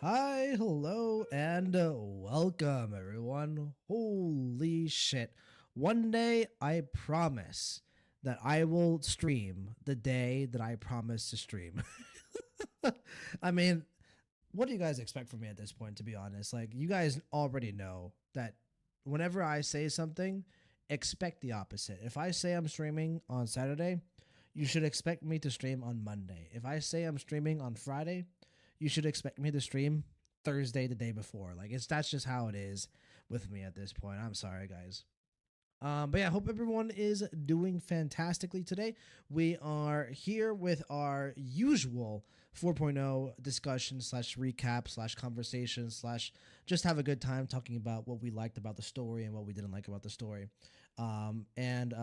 Hi, hello, and welcome, everyone. Holy shit. One day, I promise that I will stream the day that I promise to stream. I mean, what do you guys expect from me at this point, to be honest? Like, you guys already know that whenever I say something, expect the opposite. If I say I'm streaming on Saturday, you should expect me to stream on Monday. If I say I'm streaming on Friday, you should expect me to stream Thursday the day before. Like that's just how it is with me at this point. I'm sorry, guys. But yeah, I hope everyone is doing fantastically today. We are here with our usual 4.0 discussion slash recap slash conversation slash just have a good time talking about what we liked about the story and what we didn't like about the story. And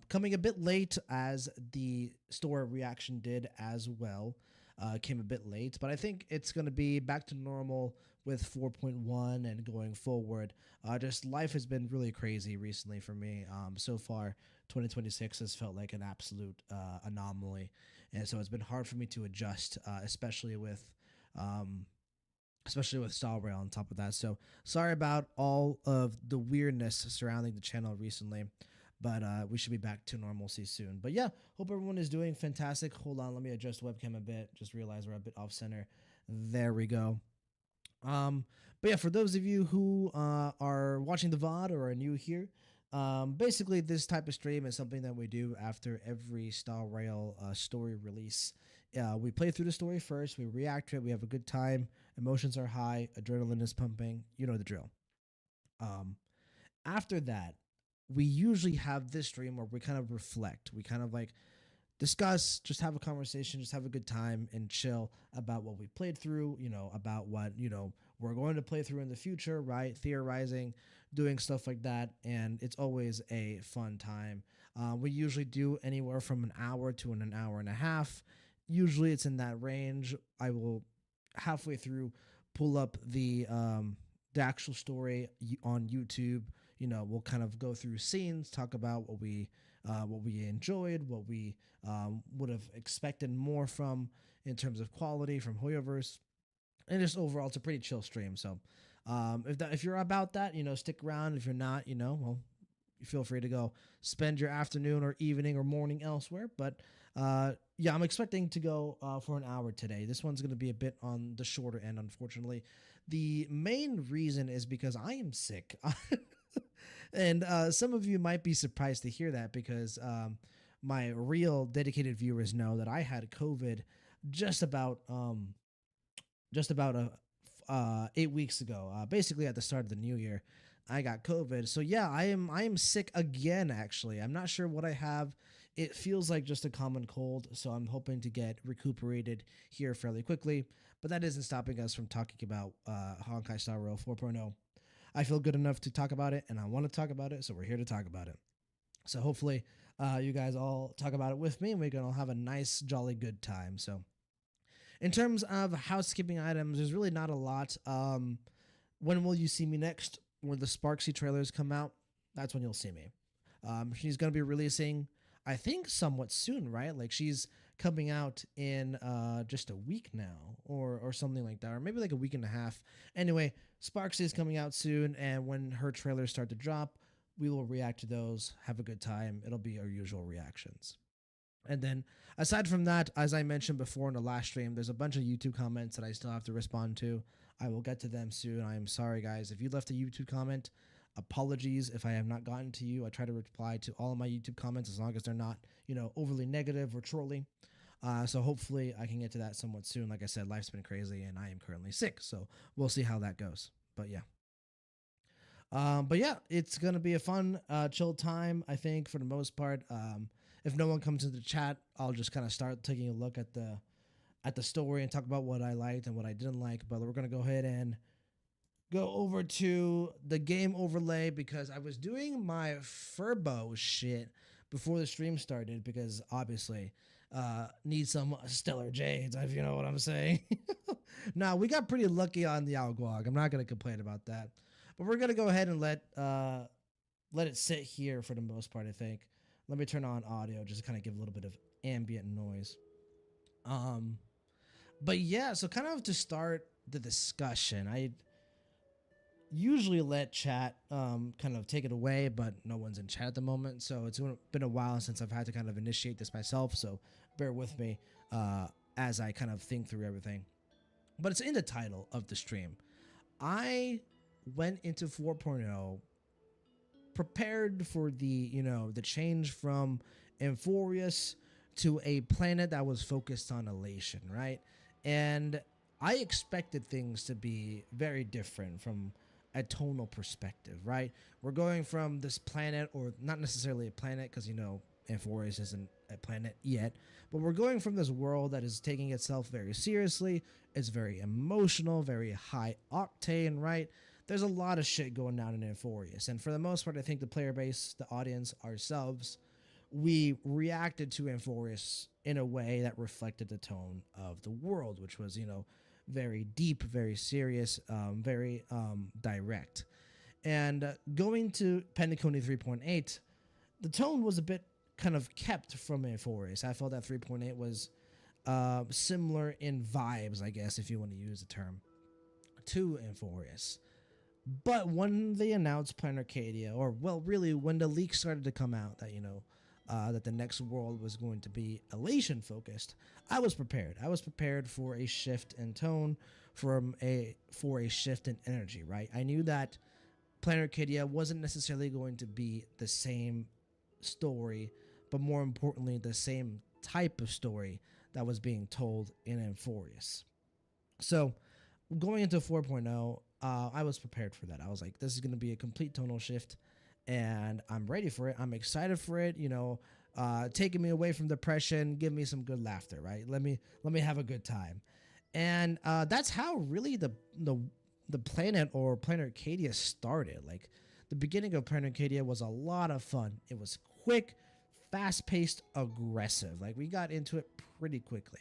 coming a bit late as the store reaction did as well. Came a bit late, but I think it's going to be back to normal with 4.1 and going forward. Just life has been really crazy recently for me. So far, 2026 has felt like an absolute anomaly, and so it's been hard for me to adjust, um, especially with Star Rail on top of that. So sorry about all of the weirdness surrounding the channel recently, but we should be back to normalcy soon. But yeah, hope everyone is doing fantastic. Hold on, let me adjust webcam a bit. Just realize we're a bit off center. There we go. Um, but yeah, for those of you who are watching the VOD or are new here, basically this type of stream is something that we do after every Star Rail story release. We play through the story first, we react to it, we have a good time, emotions are high, adrenaline is pumping, you know the drill. Um, After that, we usually have this stream where we kind of reflect. We kind of like discuss, just have a conversation, just have a good time and chill about what we played through, about what, we're going to play through in the future, right? Theorizing, doing stuff like that. And it's always a fun time. We usually do anywhere from an hour to an hour and a half. Usually it's in that range. I will halfway through pull up the actual story on YouTube. We'll kind of go through scenes, talk about what we enjoyed, what we would have expected more from in terms of quality from Hoyoverse, and just overall, it's a pretty chill stream. So, if you're about that, stick around. If you're not, well, you feel free to go spend your afternoon or evening or morning elsewhere. But yeah, I'm expecting to go for an hour today. This one's going to be a bit on the shorter end, unfortunately. The main reason is because I am sick. And some of you might be surprised to hear that because my real dedicated viewers know that I had COVID just about um, just about 8 weeks ago. Basically, at the start of the new year, I got COVID. So yeah, I am sick again. Actually, I'm not sure what I have. It feels like just a common cold, so I'm hoping to get recuperated here fairly quickly. But that isn't stopping us from talking about Honkai Star Rail 4.0. I feel good enough to talk about it, and I want to talk about it, so we're here to talk about it. So hopefully, you guys all talk about it with me, and we can all have a nice, jolly, good time. So, in terms of housekeeping items, there's really not a lot. When will you see me next? When the Sparksy trailers come out, that's when you'll see me. She's going to be releasing, I think, somewhat soon, right? Like she's coming out in just a week now, or something like that, or maybe like a week and a half. Anyway, Sparksy is coming out soon, and when her trailers start to drop, we will react to those. Have a good time. It'll be our usual reactions. And then, aside from that, as I mentioned before in the last stream, there's a bunch of YouTube comments that I still have to respond to. I will get to them soon. I am sorry, guys. If you left a YouTube comment, apologies if I have not gotten to you. I try to reply to all of my YouTube comments as long as they're not, overly negative or trolling. So hopefully I can get to that somewhat soon. Like I said, life's been crazy and I am currently sick. So we'll see how that goes. But yeah. But yeah, it's gonna be a fun, chill time. I think for the most part. If no one comes into the chat, I'll just kind of start taking a look at the story and talk about what I liked and what I didn't like. But we're gonna go ahead and go over to the game overlay because I was doing my Furbo shit before the stream started because obviously need some stellar jades, if you know what I'm saying. Now we got pretty lucky on the Alguag. I'm not gonna complain about that. But we're gonna go ahead and let it sit here for the most part, I think. Let me turn on audio just to kind of give a little bit of ambient noise. Um but yeah, so kind of to start the discussion. I usually let chat kind of take it away, but no one's in chat at the moment, so it's been a while since I've had to kind of initiate this myself. So bear with me as I kind of think through everything. But it's in the title of the stream. I went into 4.0 prepared for the change from Amphorius to a planet that was focused on elation, right? And I expected things to be very different from a tonal perspective, right? We're going from this planet, or not necessarily a planet, because Amphorius isn't a planet yet, but we're going from this world that is taking itself very seriously. It's very emotional, very high octane, right? There's a lot of shit going down in Amphorius, and for the most part, I think the player base, the audience, ourselves, we reacted to Amphorius in a way that reflected the tone of the world, which was, very deep, very serious, very direct. And going to Pentaconi 3.8, the tone was a bit kind of kept from Amphorius. I felt that 3.8 was similar in vibes, I guess, if you want to use the term, to Amphorius. But when they announced Plan Arcadia, or well, really when the leaks started to come out that that the next world was going to be elation focused, I was prepared. I was prepared for a shift in tone, for a shift in energy. Right, I knew that Plan Arcadia wasn't necessarily going to be the same story, but more importantly, the same type of story that was being told in Amphorius. So going into 4.0, I was prepared for that. I was like, this is going to be a complete tonal shift, and I'm ready for it. I'm excited for it. Taking me away from depression, give me some good laughter, right? Let me have a good time, and that's how really the planet or Planet Arcadia started. Like the beginning of Planet Arcadia was a lot of fun. It was quick, fast-paced, aggressive. Like we got into it pretty quickly.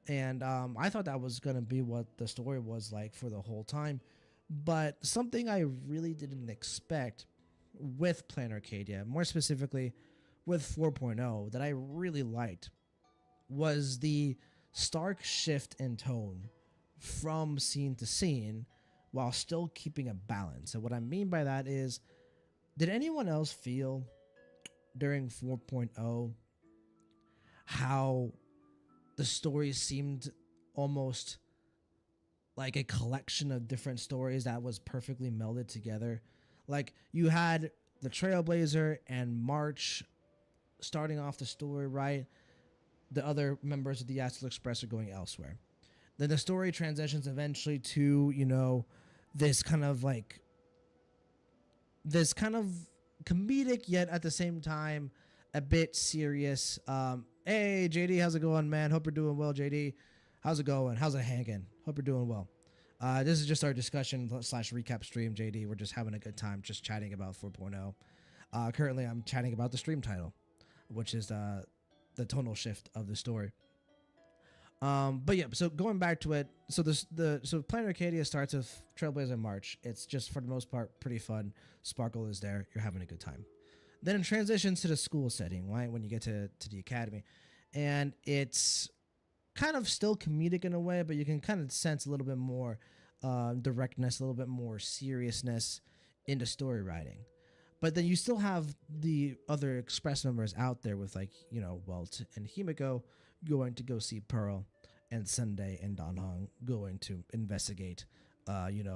And I thought that was going to be what the story was like for the whole time. But something I really didn't expect with Plan Arcadia, more specifically with 4.0, that I really liked was the stark shift in tone from scene to scene while still keeping a balance. And what I mean by that is, did anyone else feel during 4.0 how the story seemed almost like a collection of different stories that was perfectly melded together? Like you had the Trailblazer and March starting off the story, right? The other members of the Astral Express are going elsewhere. Then the story transitions eventually to, this kind of comedic, yet at the same time a bit serious. Hey, JD, how's it going, man? Hope you're doing well, JD. How's it going? How's it hanging? Hope you're doing well. This is just our discussion / recap stream, JD. We're just having a good time, just chatting about 4.0. Currently, I'm chatting about the stream title, which is the tonal shift of the story. But yeah, so going back to it, so Planet Arcadia starts with Trailblazer March. It's just for the most part pretty fun. Sparkle is there. You're having a good time. Then it transitions to the school setting, right? When you get to the academy, and it's kind of still comedic in a way, but you can kind of sense a little bit more directness, a little bit more seriousness in the story writing. But then you still have the other Express members out there with Welt and Himiko going to go see Pearl, and Sunday and Dan Hong going to investigate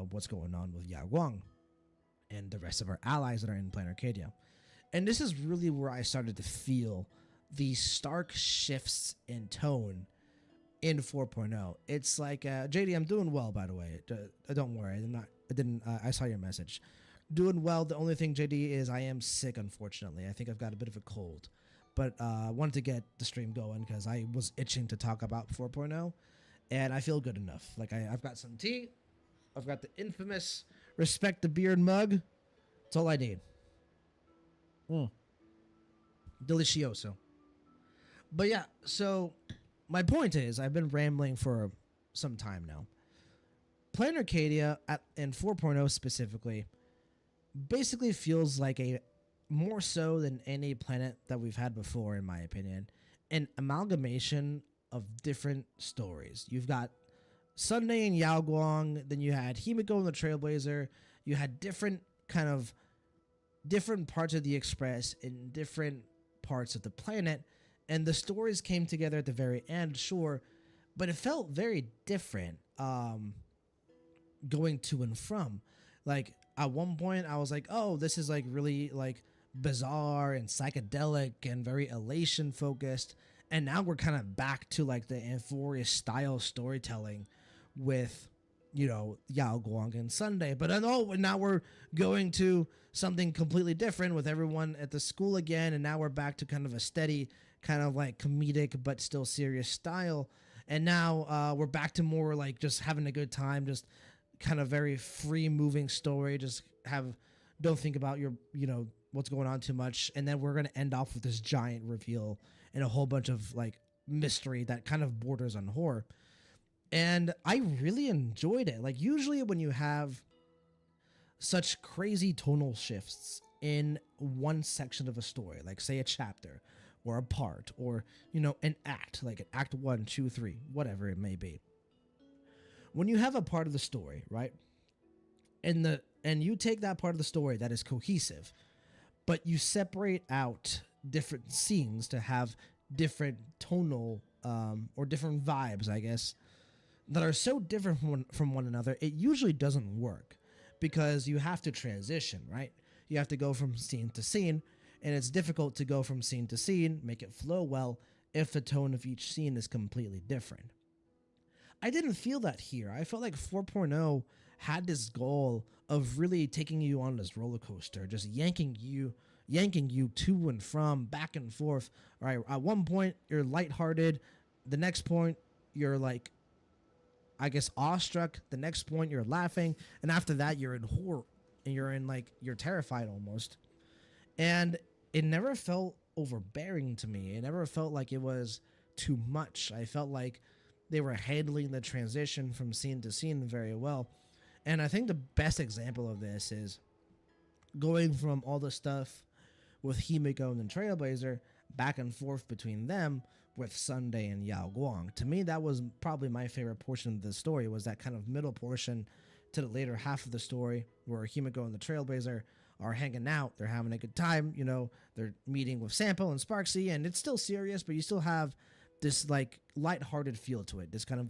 what's going on with Ya Guang and the rest of our allies that are in Planet Arcadia. And this is really where I started to feel the stark shifts in tone in 4.0. It's like, JD, I'm doing well, by the way. Don't worry. I saw your message. Doing well. The only thing, JD, is I am sick, unfortunately. I think I've got a bit of a cold. But I wanted to get the stream going because I was itching to talk about 4.0, and I feel good enough. Like I've got some tea. I've got the infamous Respect the Beard mug. That's all I need. Delicioso. But yeah, so my point is, I've been rambling for some time now. Planet Arcadia in 4.0 specifically basically feels like a, more so than any planet that we've had before, in my opinion, an amalgamation of different stories. You've got Sunday and Yao Guang. Then you had Himiko and the Trailblazer. You had different kind of different parts of the Express in different parts of the planet, and the stories came together at the very end, sure, but it felt very different. Going to and from, like at one point, I was like, "Oh, this is like really like bizarre and psychedelic and very elation focused," and now we're kind of back to like the Amphorius style storytelling with Yao Guang and Sunday. But then now we're going to something completely different with everyone at the school again, and now we're back to kind of a steady, kind of like comedic but still serious style. And now we're back to more like just having a good time, just kind of very free moving story. Just don't think about your what's going on too much, and then we're gonna end off with this giant reveal and a whole bunch of like mystery that kind of borders on horror. And I really enjoyed it. Like, usually when you have such crazy tonal shifts in one section of a story, like say a chapter or a part or an act, like an act 1, 2, 3, whatever it may be, when you have a part of the story, right, and you take that part of the story that is cohesive, but you separate out different scenes to have different tonal or different vibes, I guess, that are so different from one another, it usually doesn't work because you have to transition, right? You have to go from scene to scene, and it's difficult to go from scene to scene, make it flow well, if the tone of each scene is completely different. I didn't feel that here. I felt like 4.0 had this goal of really taking you on this roller coaster, just yanking you to and from, back and forth. All right, at one point you're lighthearted, the next point you're like, I guess, awestruck, the next point you're laughing, and after that you're in horror, and you're terrified almost. And it never felt overbearing to me. It never felt like it was too much. I felt like they were handling the transition from scene to scene very well. And I think the best example of this is going from all the stuff with Himiko and the Trailblazer back and forth between them with Sunday and Yao Guang. To me, that was probably my favorite portion of the story, was that kind of middle portion to the later half of the story where Himiko and the Trailblazer are hanging out. They're having a good time. They're meeting with Sampo and Sparksy, and it's still serious, but you still have this like lighthearted feel to it, this kind of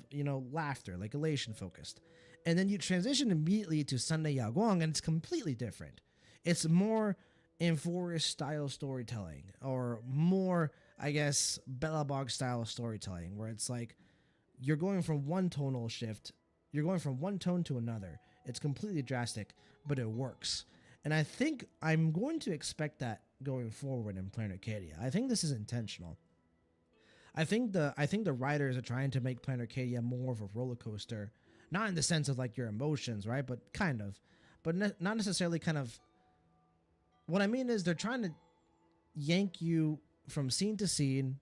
laughter, like elation focused. And then you transition immediately to Sunday Yao Guang, and it's completely different. It's more Amphorius style storytelling, or more, I guess, Bellabog style storytelling, where it's like you're going from one tonal shift, you're going from one tone to another. It's completely drastic, but it works. And I think I'm going to expect that going forward in Planet Arcadia. I think this is intentional. I think the writers are trying to make Planet Arcadia more of a roller coaster, not in the sense of like your emotions, right? But kind of, but not necessarily kind of. What I mean is they're trying to yank you from scene to scene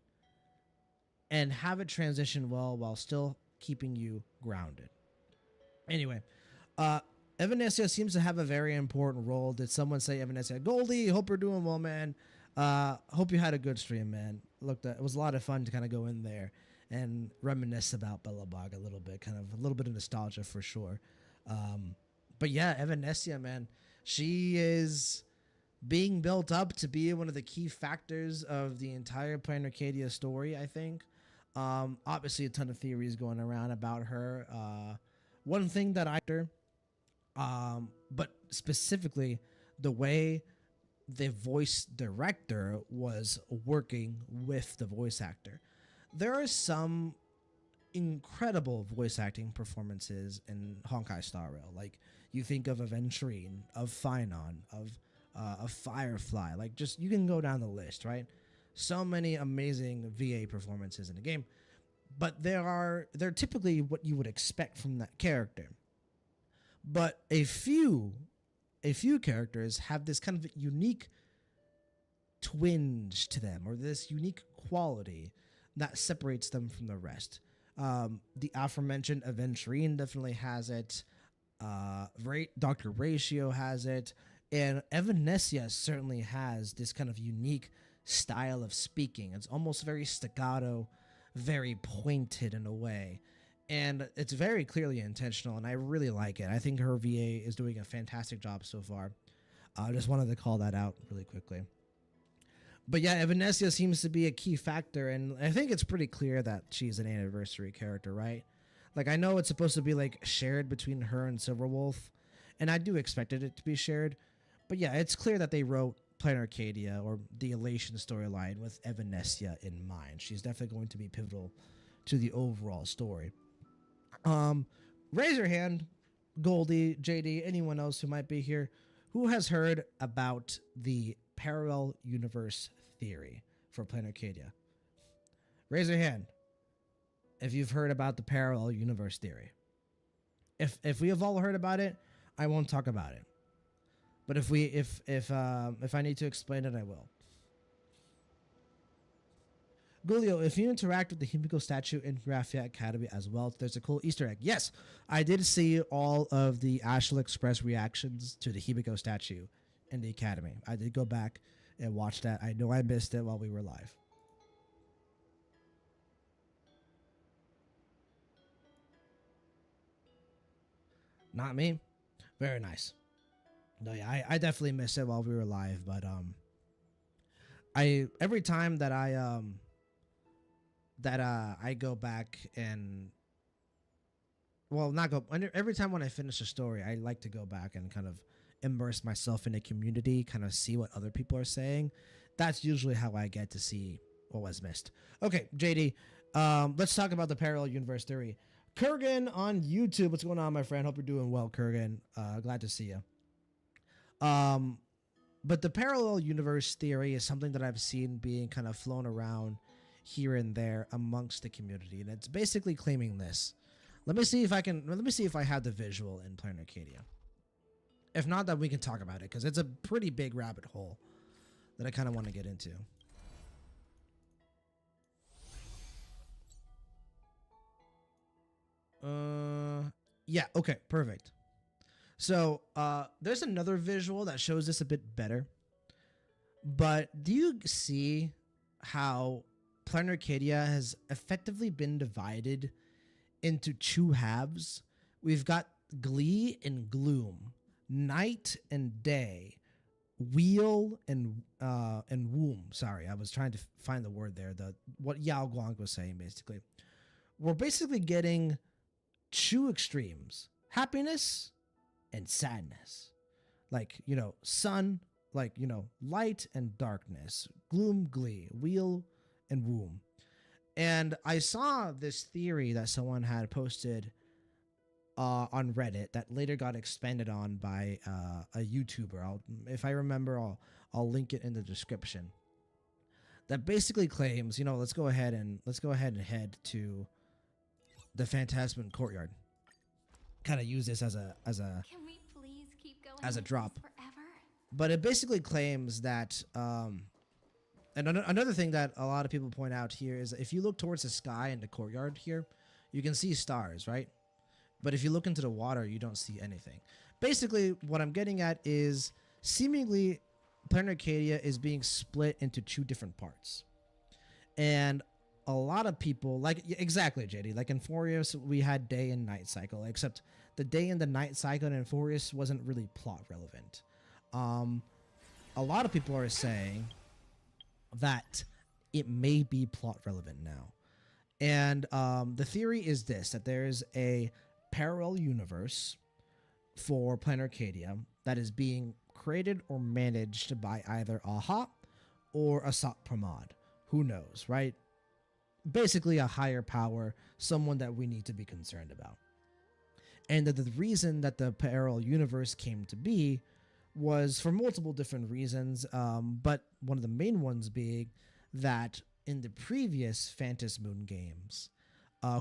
and have it transition well while still keeping you grounded. Anyway, Evanescia seems to have a very important role. Did someone say Evanescia? Goldie, hope you're doing well, man. Hope you had a good stream, man. Look, it was a lot of fun to kind of go in there and reminisce about Bellabog a little bit, kind of a little bit of nostalgia for sure. But yeah, Evanescia, man, she is being built up to be one of the key factors of the entire Planet Arcadia story, I think. Obviously, a ton of theories going around about her. One thing that but specifically the way the voice director was working with the voice actor. There are some incredible voice acting performances in Honkai Star Rail. Like, you think of Aventurine, of Finon, of Firefly. Like, just, you can go down the list, right? So many amazing VA performances in the game. But they're typically what you would expect from that character. But a few characters have this kind of unique twinge to them, or this unique quality that separates them from the rest. The aforementioned Aventurine definitely has it. Dr. Ratio has it. And Evanescia certainly has this kind of unique style of speaking. It's almost very staccato, very pointed in a way. and it's very clearly intentional, and I really like it. I think her VA is doing a fantastic job so far. I just wanted to call that out really quickly. But yeah, Evanescia seems to be a key factor, and I think it's pretty clear that she's an anniversary character, right? Like, I know it's supposed to be like shared between her and Silverwolf, and I do expected it to be shared. But yeah, it's clear that they wrote Planet Arcadia or the Elation storyline with Evanescia in mind. She's definitely going to be pivotal to the overall story. Um, Raise your hand, Goldie, JD, anyone else who might be here, who has heard about the parallel universe theory for Planet Arcadia? Raise your hand if you've heard about the parallel universe theory. If we have all heard about it, I won't talk about it. But if I need to explain it, I will. Gulio, if you interact with the Himiko statue in Graphia Academy as well, there's a cool Easter egg. Yes, I did see all of the Ashla Express reactions to the Himiko statue in the Academy. I did go back and watch that. I know I missed it while we were live. Not me. Very nice. No, yeah, I definitely missed it while we were live, but I every time that I go back and well, not go every time when I finish a story, I like to go back and kind of immerse myself in a community, kind of see what other people are saying. That's usually how I get to see what was missed. Okay, JD, let's talk about the parallel universe theory. Kurgan on YouTube, what's going on, my friend? Hope you're doing well, Kurgan. Glad to see you. But the parallel universe theory is something that I've seen being kind of flown around here and there amongst the community, and it's basically claiming this. Let me see if I have the visual in Planet Arcadia. If not, then we can talk about it because it's a pretty big rabbit hole that I kind of want to get into. Yeah, okay, perfect. So, there's another visual that shows this a bit better. But do you see how Planet Arcadia has effectively been divided into two halves? We've got Glee and Gloom, Night and Day, Wheel and Womb. Sorry, I was trying to find the word there. What Yao Guang was saying basically. We're basically getting two extremes: happiness and sadness. Like, sun, like, light and darkness, gloom, glee, wheel and womb. And I saw this theory that someone had posted on Reddit that later got expanded on by a YouTuber. If I remember, I'll link it in the description. That basically claims, let's go ahead and head to the Phantasm Courtyard. Kind of use this as a Can we please keep going as a like drop. this forever? But it basically claims that and another thing that a lot of people point out here is that if you look towards the sky in the courtyard here, you can see stars, right? But if you look into the water, you don't see anything. Basically, what I'm getting at is seemingly Planet Arcadia is being split into two different parts. And a lot of people, like, exactly, JD, like in Furious, we had day and night cycle, except the day and the night cycle in Furious wasn't really plot relevant. A lot of people are saying that it may be plot relevant now. And the theory is this, that there's a parallel universe for Planet Arcadia that is being created or managed by either Aha or Asat Pramod. Who knows, right? Basically a higher power, someone that we need to be concerned about. And the reason that the parallel universe came to be was for multiple different reasons, but one of the main ones being that in the previous Phantasy Moon games,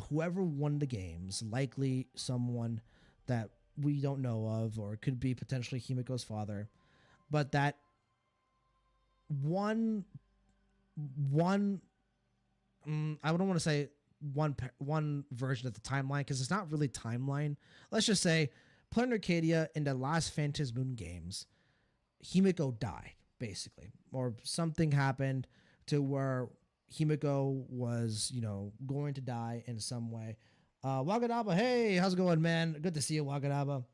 whoever won the games, likely someone that we don't know of, or it could be potentially Himiko's father, but that one I don't want to say one version of the timeline because it's not really timeline. Let's just say Planet Arcadia in the last Phantasy Moon games, Himiko died basically, or something happened to where Himiko was, going to die in some way. Wagadaba, hey, how's it going, man? Good to see you, Wagadaba.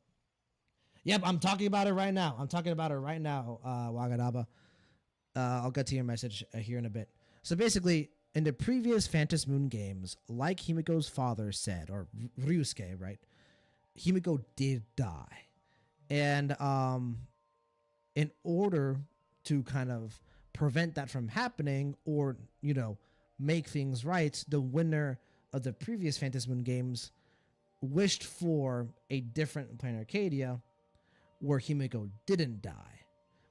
Yep, I'm talking about it right now. I'm talking about it right now, Wagadaba. I'll get to your message here in a bit. So basically, in the previous Phantom Moon games, like Himiko's father said, or Ryusuke, right? Himiko did die. And in order to kind of prevent that from happening or, make things right, the winner of the previous Phantom Moon games wished for a different Planet Arcadia where Himiko didn't die,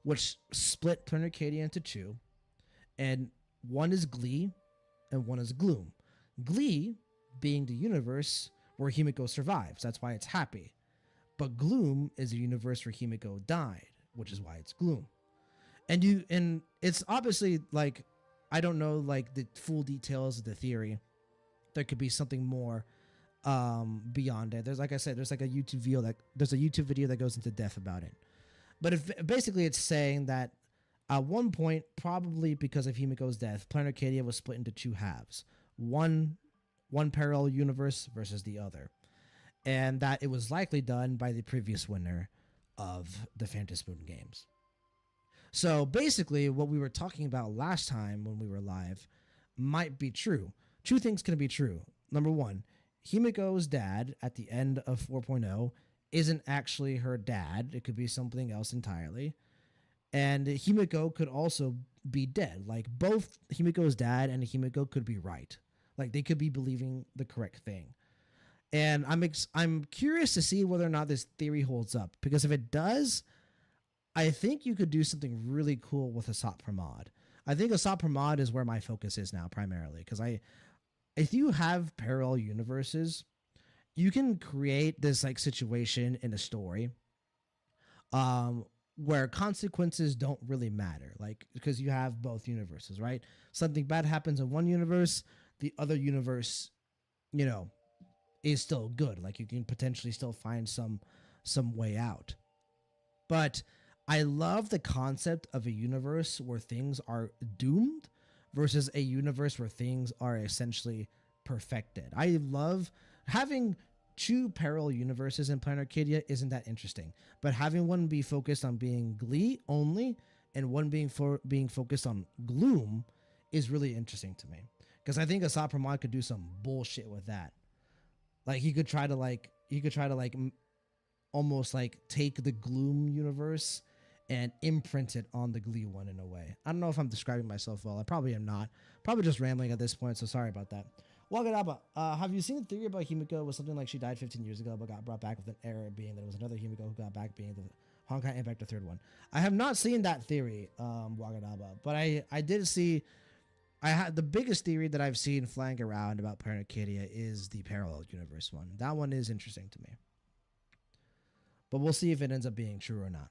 which split Planet Arcadia into two, and one is Glee and one is Gloom. Glee being the universe where Himiko survives, that's why it's happy. But Gloom is a universe where Himiko died, which is why it's Gloom. And it's obviously like, I don't know like the full details of the theory. There could be something more beyond it. There's, like I said, there's like a YouTube video that goes into depth about it. But if basically it's saying that at one point, probably because of Himiko's death, Planet Arcadia was split into two halves. One parallel universe versus the other. And that it was likely done by the previous winner of the Phantom Moon games. So basically, what we were talking about last time when we were live might be true. Two things can be true. Number one, Himiko's dad at the end of 4.0 isn't actually her dad. It could be something else entirely. And Himiko could also be dead. Like, both Himiko's dad and Himiko could be right. Like, they could be believing the correct thing. And I'm curious to see whether or not this theory holds up. Because if it does, I think you could do something really cool with Asat Pramod. I think Asat Pramod is where my focus is now primarily. Because if you have parallel universes, you can create this like situation in a story where consequences don't really matter. Like, because you have both universes, right? Something bad happens in one universe, the other universe, is still good. Like, you can potentially still find some way out. But I love the concept of a universe where things are doomed versus a universe where things are essentially perfected. I love having two parallel universes in Planet Arcadia isn't that interesting, but having one be focused on being Glee only and one being focused on Gloom is really interesting to me, because I think Asat Pramod could do some bullshit with that. Like, he could try to almost like take the Gloom universe and imprint it on the Glee one in a way. I don't know if I'm describing myself well. I probably am not. Probably just rambling at this point, so sorry about that. Wagadaba, have you seen the theory about Himiko was something like she died 15 years ago but got brought back with an error, being that it was another Himiko who got back, being the Honkai Impact, the third one? I have not seen that theory, Wagadaba, but I did see... the biggest theory that I've seen flying around about Planet Arcadia is the parallel universe one. That one is interesting to me. But we'll see if it ends up being true or not.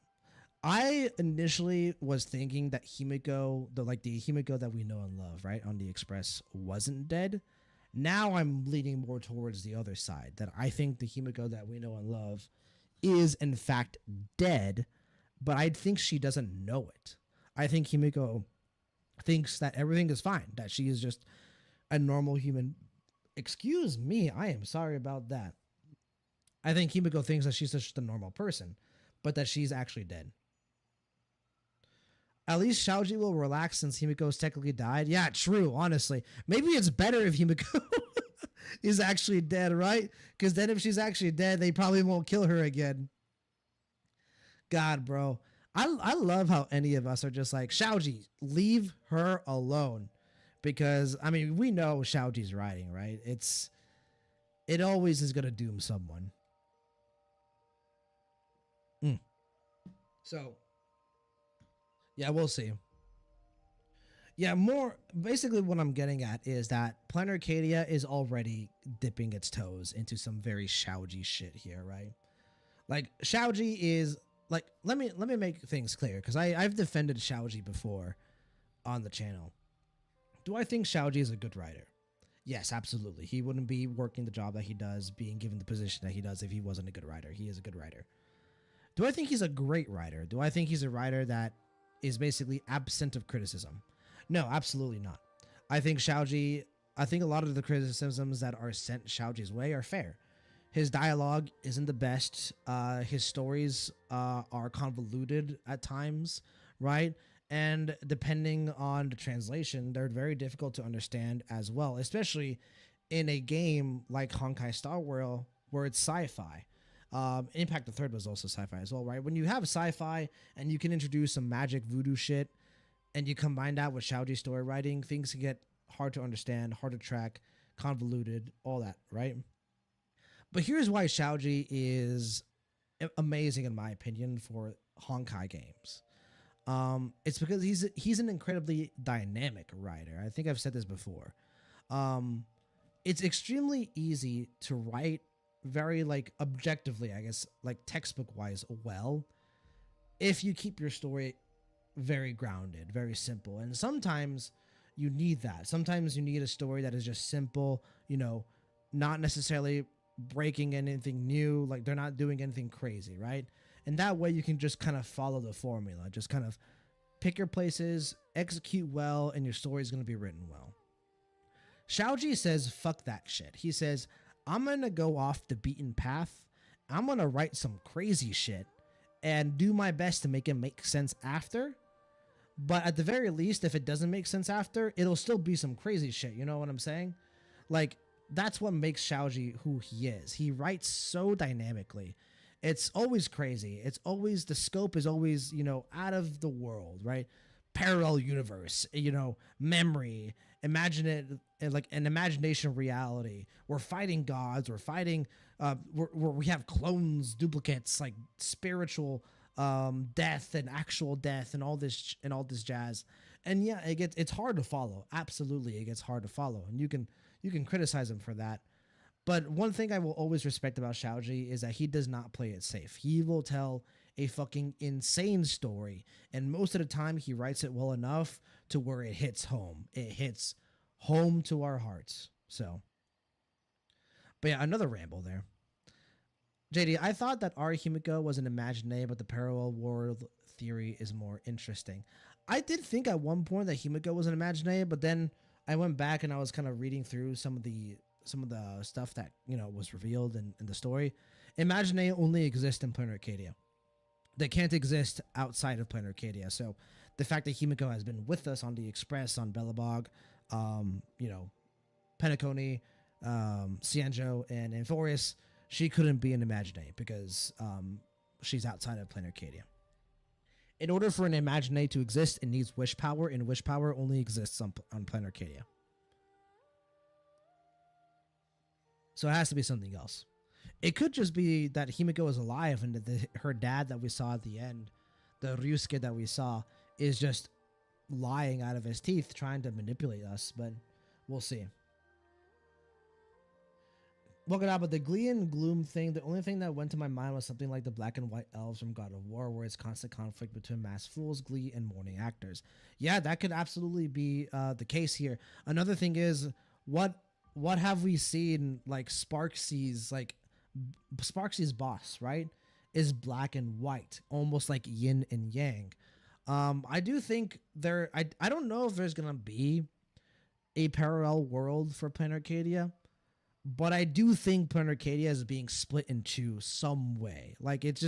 I initially was thinking that Himiko, the Himiko that we know and love, right, on the Express, wasn't dead. Now I'm leaning more towards the other side, that I think the Himiko that we know and love is in fact dead, but I think she doesn't know it. I think Himiko thinks that everything is fine, that she is just a normal human. Excuse me, I am sorry about that. I think Himiko thinks that she's just a normal person, but that she's actually dead. At least Shaoji will relax since Himiko's technically died. Yeah, true, honestly. Maybe it's better if Himiko is actually dead, right? Because then if she's actually dead, they probably won't kill her again. God, bro. I love how any of us are just like, Shaoji, leave her alone. Because, I mean, we know Shaoji's writing, right? It always is going to doom someone. So, yeah, we'll see. Yeah, more basically what I'm getting at is that Planet Arcadia is already dipping its toes into some very Shaoji shit here, right? Like, Shaoji is like, let me make things clear, because I've defended Shaoji before on the channel. Do I think Shaoji is a good writer? Yes, absolutely. He wouldn't be working the job that he does, being given the position that he does, if he wasn't a good writer. He is a good writer. Do I think he's a great writer? Do I think he's a writer that is basically absent of criticism? No, absolutely not. I think Shaoji I think a lot of the criticisms that are sent Xiaoji's way are fair. His dialogue isn't the best. His stories are convoluted at times, right? And depending on the translation, they're very difficult to understand as well, especially in a game like Honkai Star World, where it's sci-fi. Impact the Third was also sci-fi as well, right? When you have sci-fi and you can introduce some magic voodoo shit, and you combine that with Xiaoji's story writing, things can get hard to understand, hard to track, convoluted, all that, right? But here's why Xiaoji is amazing in my opinion for Honkai games. It's because he's an incredibly dynamic writer. I think I've said this before. Um, it's extremely easy to write very like objectively, I guess, like textbook wise, well, if you keep your story very grounded, very simple. And sometimes you need that. Sometimes you need a story that is just simple, not necessarily breaking anything new, like they're not doing anything crazy, right? And that way you can just kind of follow the formula, just kind of pick your places, execute well, and your story is going to be written well. Xiaoji says, fuck that shit. He says, I'm going to go off the beaten path. I'm going to write some crazy shit and do my best to make it make sense after. But at the very least, if it doesn't make sense after, it'll still be some crazy shit. You know what I'm saying? Like, that's what makes Xiaoji who he is. He writes so dynamically. It's always crazy. It's always, the scope is always, out of the world, right? Parallel universe, memory, imagine it like an imagination reality. We're fighting gods. We're fighting, we have clones, duplicates, like spiritual death and actual death and all this jazz. And yeah, it's hard to follow. Absolutely, it gets hard to follow, and you can criticize him for that. But one thing I will always respect about Xiaoji is that he does not play it safe. He will tell a fucking insane story, and most of the time he writes it well enough to where it hits home. It hits home to our hearts. So, but yeah, another ramble there. JD, I thought that Ari Himiko was an imaginary, but the parallel world theory is more interesting. I did think at one point that Himiko was an imaginary, but then I went back and I was kind of reading through some of the stuff that was revealed in the story. Imaginary only exist in Planar Arcadia. They can't exist outside of Planar Arcadia. So the fact that Himiko has been with us on the Express, on Belobog, Penacony, Cianjo, and Amphorius, she couldn't be an imaginary because she's outside of Planar Arcadia. In order for an imaginary to exist, it needs wish power, and wish power only exists on Planar Arcadia. So it has to be something else. It could just be that Himiko is alive and that her dad that we saw at the end, the Ryusuke that we saw, is just lying out of his teeth trying to manipulate us, but we'll see. Welcome out, but the Glee and Gloom thing, the only thing that went to my mind was something like the black and white elves from God of War, where it's constant conflict between masked fools, Glee, and mourning actors. Yeah, that could absolutely be the case here. Another thing is, what have we seen, like Sparksy's boss, right, is black and white, almost like yin and yang. I do think I don't know if there's gonna be a parallel world for Planar Arcadia, but I do think Planar Arcadia is being split into some way. Like, it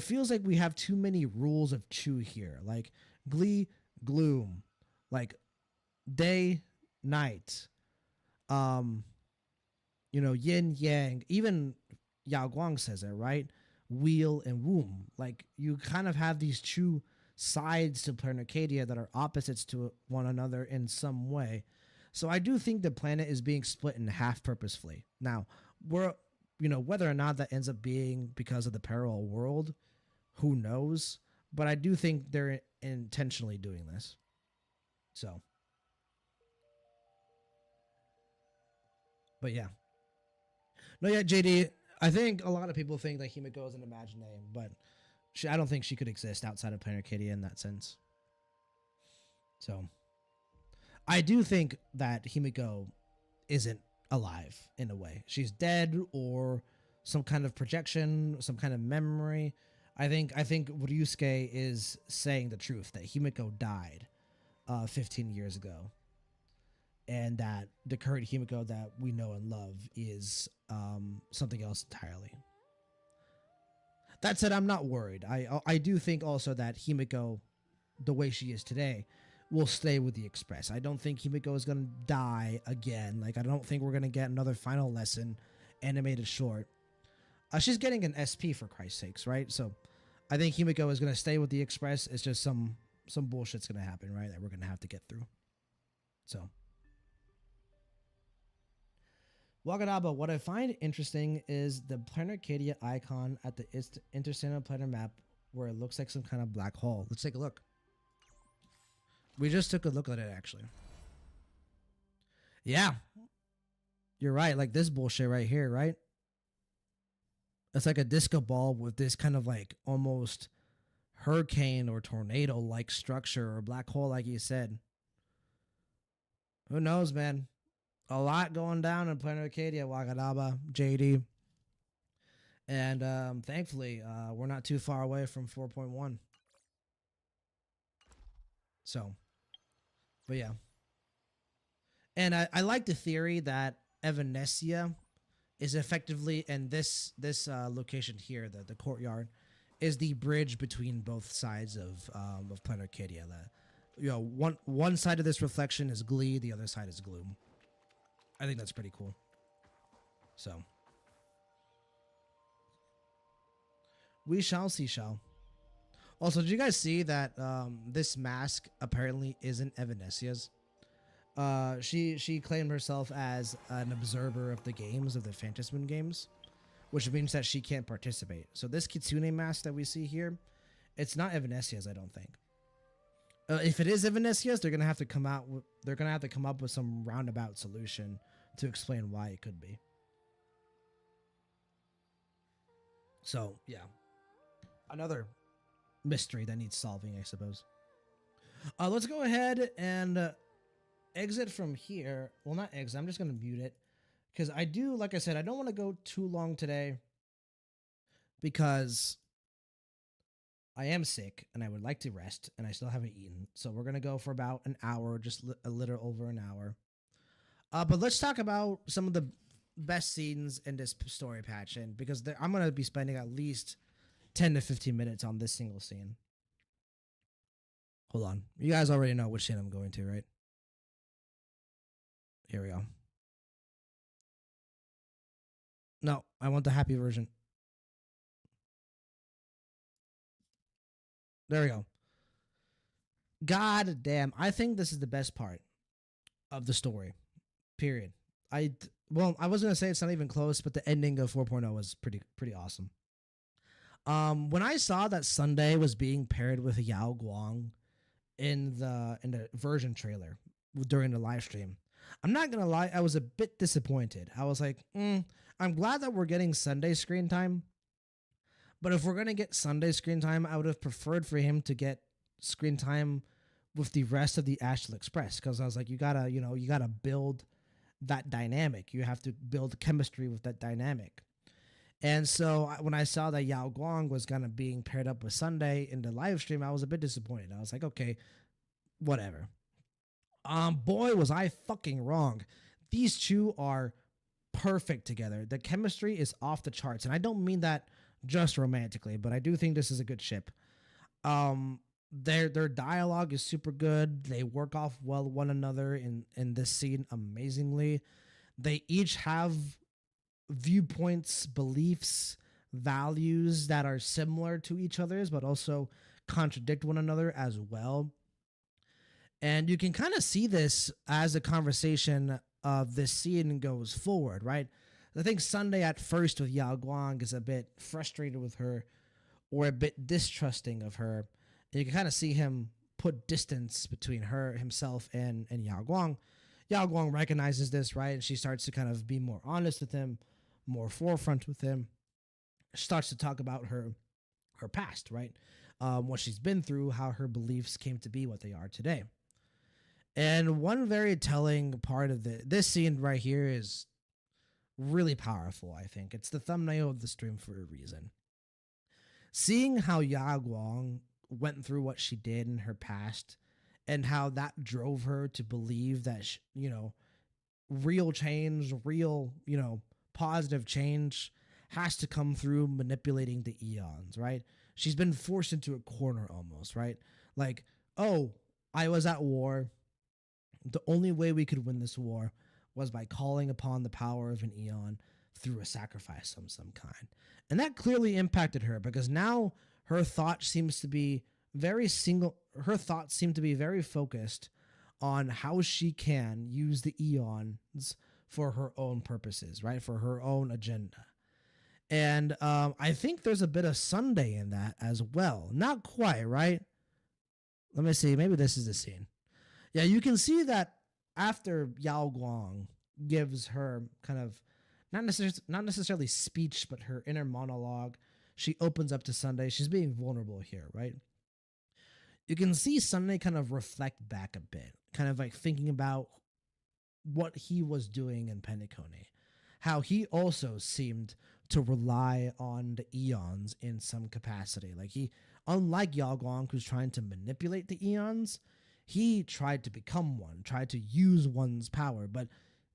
feels like we have too many rules of two here. Like Glee, Gloom, like day, night, yin, yang, even Yao Guang says it, right? Wheel and womb. Like, you kind of have these two sides to Planar Arcadia that are opposites to one another in some way. So I do think the planet is being split in half purposefully. Now, whether or not that ends up being because of the parallel world, who knows? But I do think they're intentionally doing this. So, but yeah. No, yeah, JD, I think a lot of people think that Himiko is an imaginary, but I don't think she could exist outside of Planar Arcadia in that sense. So, I do think that Himiko isn't alive in a way. She's dead or some kind of projection, some kind of memory. I think Ryusuke is saying the truth that Himiko died 15 years ago. and that the current Himiko that we know and love is something else entirely. That said, I'm not worried. I do think also that Himiko, the way she is today, will stay with the Express. I don't think Himiko is gonna die again. Like I don't think we're gonna get another final lesson animated short. She's getting an SP for Christ's sakes, right? So I think Himiko is gonna stay with the Express. It's just some bullshit's gonna happen, right? That we're gonna have to get through. So Waganaba, what I find interesting is the Planet Arcadia icon at the interstellar planet map where it looks like some kind of black hole. Let's take a look. We just took a look at it, actually. Yeah. You're right. Like this bullshit right here, right? It's like a disco ball with this kind of like almost hurricane or tornado like structure or black hole, like you said. Who knows, man? A lot going down in Planet Arcadia, Waganaba, JD. And thankfully, we're not too far away from 4.1. So, but yeah. And I like the theory that Evanesia is effectively, and this location here, the courtyard, is the bridge between both sides of Planet Arcadia. One side of this reflection is Glee, the other side is Gloom. I think that's pretty cool. So we shall see, shall. Also, did you guys see that this mask apparently isn't Evanesia's? She claimed herself as an observer of the games, of the Phantasm games, which means that she can't participate. So this Kitsune mask that we see here, it's not Evanesia's, I don't think. If it is Evanesia's, they're gonna have to come up with some roundabout solution to explain why it could be. So yeah, another mystery that needs solving, I suppose. Let's go ahead and exit from here. Well, not exit. I'm just gonna mute it because I do, like I said, I don't want to go too long today because I am sick and I would like to rest and I still haven't eaten. So we're going to go for about an hour, just a little over an hour. But let's talk about some of the best scenes in this story patch. And because I'm going to be spending at least 10 to 15 minutes on this single scene. Hold on. You guys already know which scene I'm going to, right? Here we go. No, I want the happy version. There we go. God damn. I think this is the best part of the story. Period. I was going to say it's not even close, but the ending of 4.0 was pretty awesome. When I saw that Sunday was being paired with Yao Guang in the version trailer during the live stream, I'm not going to lie, I was a bit disappointed. I was like, I'm glad that we're getting Sunday screen time. But if we're going to get Sunday screen time, I would have preferred for him to get screen time with the rest of the Astral Express. Because I was like, you got to build that dynamic. You have to build chemistry with that dynamic. And so when I saw that Yao Guang was kind of being paired up with Sunday in the live stream, I was a bit disappointed. I was like, okay, whatever. Boy, was I fucking wrong. These two are perfect together. The chemistry is off the charts. And I don't mean that just romantically, but I do think this is a good ship. Their dialogue is super good. They work off well one another in this scene amazingly. They each have viewpoints, beliefs, values that are similar to each other's, but also contradict one another as well. And you can kind of see this as the conversation of this scene goes forward, right? I think Sunday at first with Yao Guang is a bit frustrated with her or a bit distrusting of her. And you can kind of see him put distance between himself and Yao Guang. Yao Guang recognizes this, right? And she starts to kind of be more honest with him, more forefront with him. She starts to talk about her past, right? What she's been through, how her beliefs came to be what they are today. And one very telling part of this scene right here is really powerful, I think. It's the thumbnail of the stream for a reason. Seeing how Ya Guang went through what she did in her past and how that drove her to believe that real change, real, positive change has to come through manipulating the eons, right? She's been forced into a corner almost, right? Like, oh, I was at war. The only way we could win this war was by calling upon the power of an eon through a sacrifice of some kind. And that clearly impacted her because now her thought seems to be her thoughts seem to be very focused on how she can use the eons for her own purposes, right? For her own agenda. And I think there's a bit of Sunday in that as well. Not quite, right? Let me see. Maybe this is the scene. Yeah, you can see that after Yao Guang gives her kind of not necessarily speech, but her inner monologue, she opens up to Sunday. She's being vulnerable here, right? You can see Sunday kind of reflect back a bit, kind of like thinking about what he was doing in Penacone, how he also seemed to rely on the eons in some capacity. Like unlike Yao Guang, who's trying to manipulate the eons, he tried to become one, tried to use one's power. But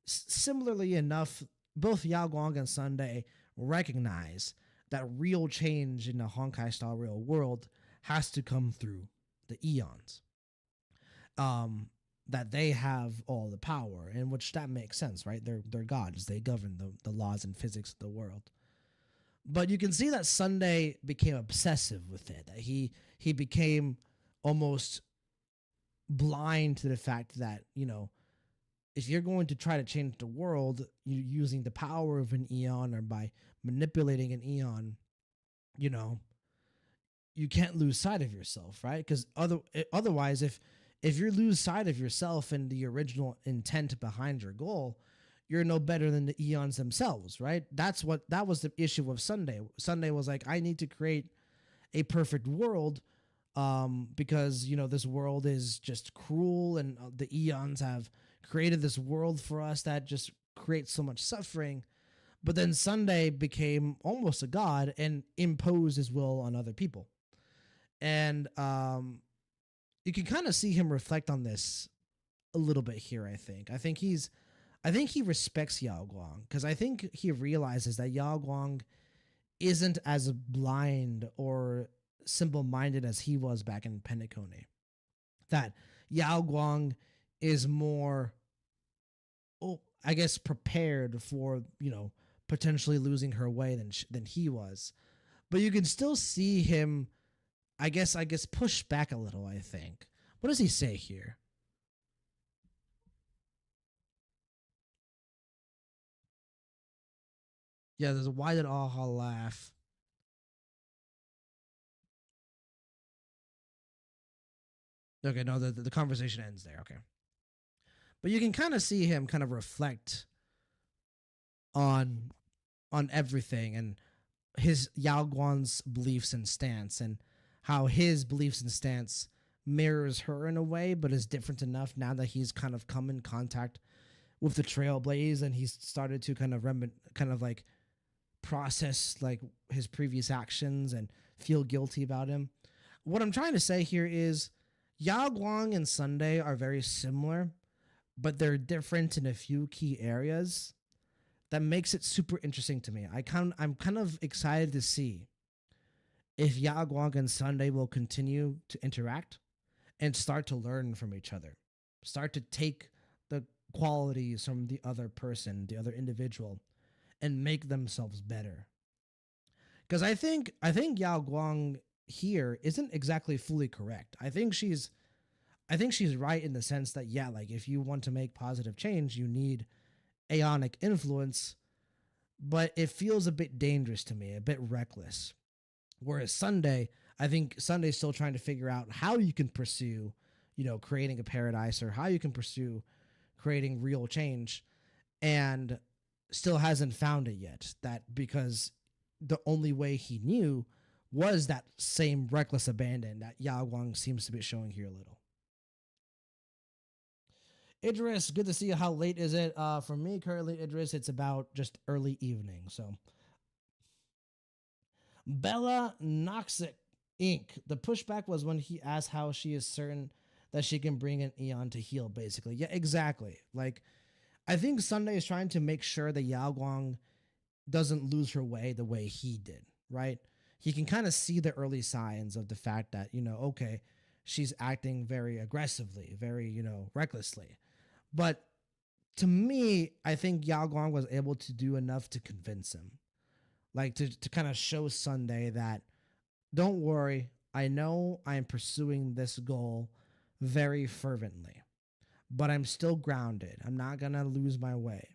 similarly enough, both Yao Guang and Sunday recognize that real change in the Honkai style real world has to come through the eons. That they have all the power, in which that makes sense, right? They're gods. They govern the laws and physics of the world. But you can see that Sunday became obsessive with it. That he became almost blind to the fact that, if you're going to try to change the world using the power of an eon or by manipulating an eon, you can't lose sight of yourself, right? Because otherwise, if you lose sight of yourself and the original intent behind your goal, you're no better than the eons themselves, right? That was the issue of Sunday. Sunday was like, I need to create a perfect world, because this world is just cruel, and the eons have created this world for us that just creates so much suffering. But then Sunday became almost a god and imposed his will on other people. And you can kind of see him reflect on this a little bit here. I think he respects Yao Guang because I think he realizes that Yao Guang isn't as blind or simple-minded as he was back in Penacone. That Yao Guang is more, I guess, prepared for potentially losing her way than he was. But you can still see him, I guess push back a little, I think. What does he say here? Yeah, there's a why did Aha laugh? Okay, no, the conversation ends there. Okay. But you can kind of see him kind of reflect on everything and his Yao Guan's beliefs and stance, and how his beliefs and stance mirrors her in a way, but is different enough now that he's kind of come in contact with the Trailblaze and he's started to kind of like process like his previous actions and feel guilty about him. What I'm trying to say here is Yao Guang and Sunday are very similar, but they're different in a few key areas that makes it super interesting to me. I'm kind of excited to see if Yao Guang and Sunday will continue to interact and start to learn from each other, start to take the qualities from the other person, the other individual, and make themselves better. Because I think Yao Guang here isn't exactly fully correct. I think she's right in the sense that, yeah, like if you want to make positive change, you need aeonic influence, but it feels a bit dangerous to me, a bit reckless. Whereas Sunday, I think Sunday's still trying to figure out how you can pursue, creating a paradise, or how you can pursue creating real change, and still hasn't found it yet. That because the only way he knew was that same reckless abandon that Yao Guang seems to be showing here a little. Idris, good to see you. How late is it? For me, currently, Idris, it's about just early evening. So, Bella Noxic Inc. The pushback was when he asked how she is certain that she can bring in Eon to heal, basically. Yeah, exactly. Like, I think Sunday is trying to make sure that Yao Guang doesn't lose her way the way he did, right? He can kind of see the early signs of the fact that, okay, she's acting very aggressively, very, recklessly. But to me, I think Yao Guang was able to do enough to convince him. Like to kind of show Sunday that don't worry, I know I'm pursuing this goal very fervently, but I'm still grounded. I'm not going to lose my way.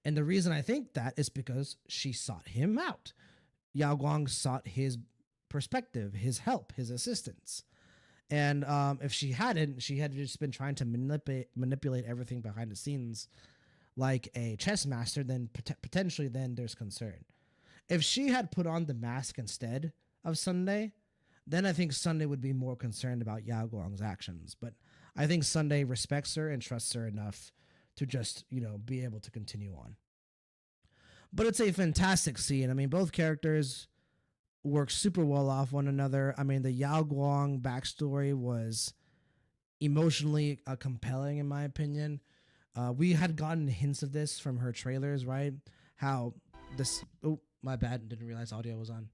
And the reason I think that is because she sought him out. Yao Guang sought his perspective, his help, his assistance. And if she hadn't, she had just been trying to manipulate everything behind the scenes like a chess master, then potentially then there's concern. If she had put on the mask instead of Sunday, then I think Sunday would be more concerned about Yao Guang's actions. But I think Sunday respects her and trusts her enough to just, be able to continue on. But it's a fantastic scene. I mean, both characters work super well off one another. I mean, the Yao Guang backstory was emotionally compelling, in my opinion. We had gotten hints of this from her trailers, right? How this. Oh, my bad. Didn't realize audio was on.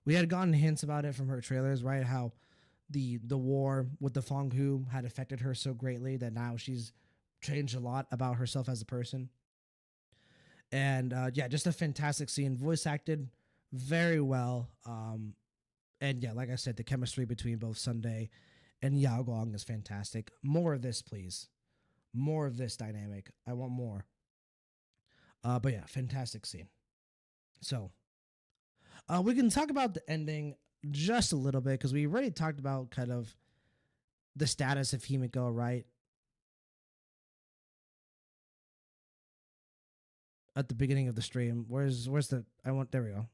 We had gotten hints about it from her trailers, right? How the war with the Fong Hu had affected her so greatly that now she's changed a lot about herself as a person. And yeah, just a fantastic scene. Voice acted very well. And yeah, like I said, the chemistry between both Sunday and Yao Guang is fantastic. More of this, please. More of this dynamic. I want more. But yeah, fantastic scene. So we can talk about the ending just a little bit because we already talked about kind of the status of Himiko, right? At the beginning of the stream. Where's the there we go.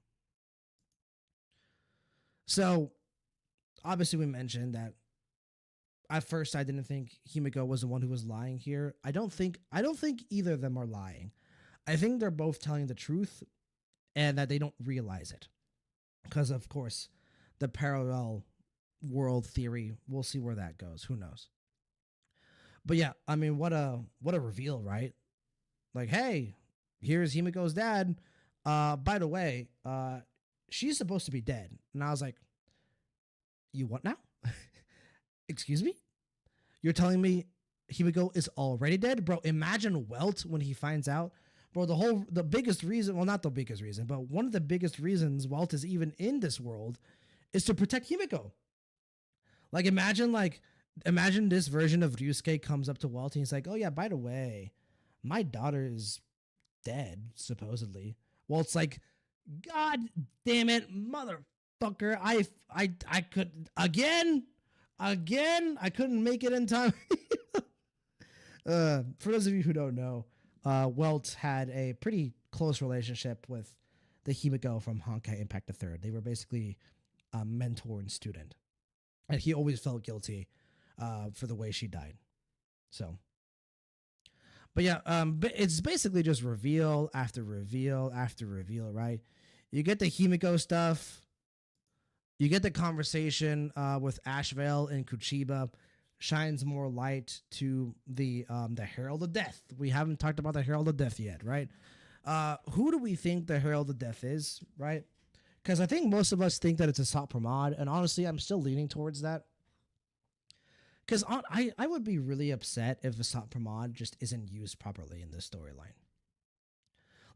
So obviously we mentioned that at first I didn't think Himiko was the one who was lying here. I don't think either of them are lying. I think they're both telling the truth and that they don't realize it. Because of course, the parallel world theory, we'll see where that goes. Who knows? But yeah, I mean, what a reveal, right? Like, hey, here's Himiko's dad. By the way, she's supposed to be dead. And I was like, you what now? Excuse me? You're telling me Himiko is already dead? Bro, imagine Welt when he finds out. Bro, the biggest reason, well, not the biggest reason, but one of the biggest reasons Welt is even in this world is to protect Himiko. Like, imagine this version of Ryusuke comes up to Welt and he's like, oh yeah, by the way, my daughter is dead, supposedly. Walt's like, God damn it, motherfucker. I could again, I couldn't make it in time. For those of you who don't know, Welt had a pretty close relationship with the Himiko from Honkai Impact the Third. They were basically a mentor and student, and he always felt guilty for the way she died. So, but yeah, it's basically just reveal after reveal after reveal, right? You get the Himiko stuff. You get the conversation with Ashvale and Kuchiba shines more light to the Herald of Death. We haven't talked about the Herald of Death yet, right? Who do we think the Herald of Death is, right? Because I think most of us think that it's Asat Pramod, and honestly, I'm still leaning towards that. Because I would be really upset if Asat Pramod just isn't used properly in this storyline.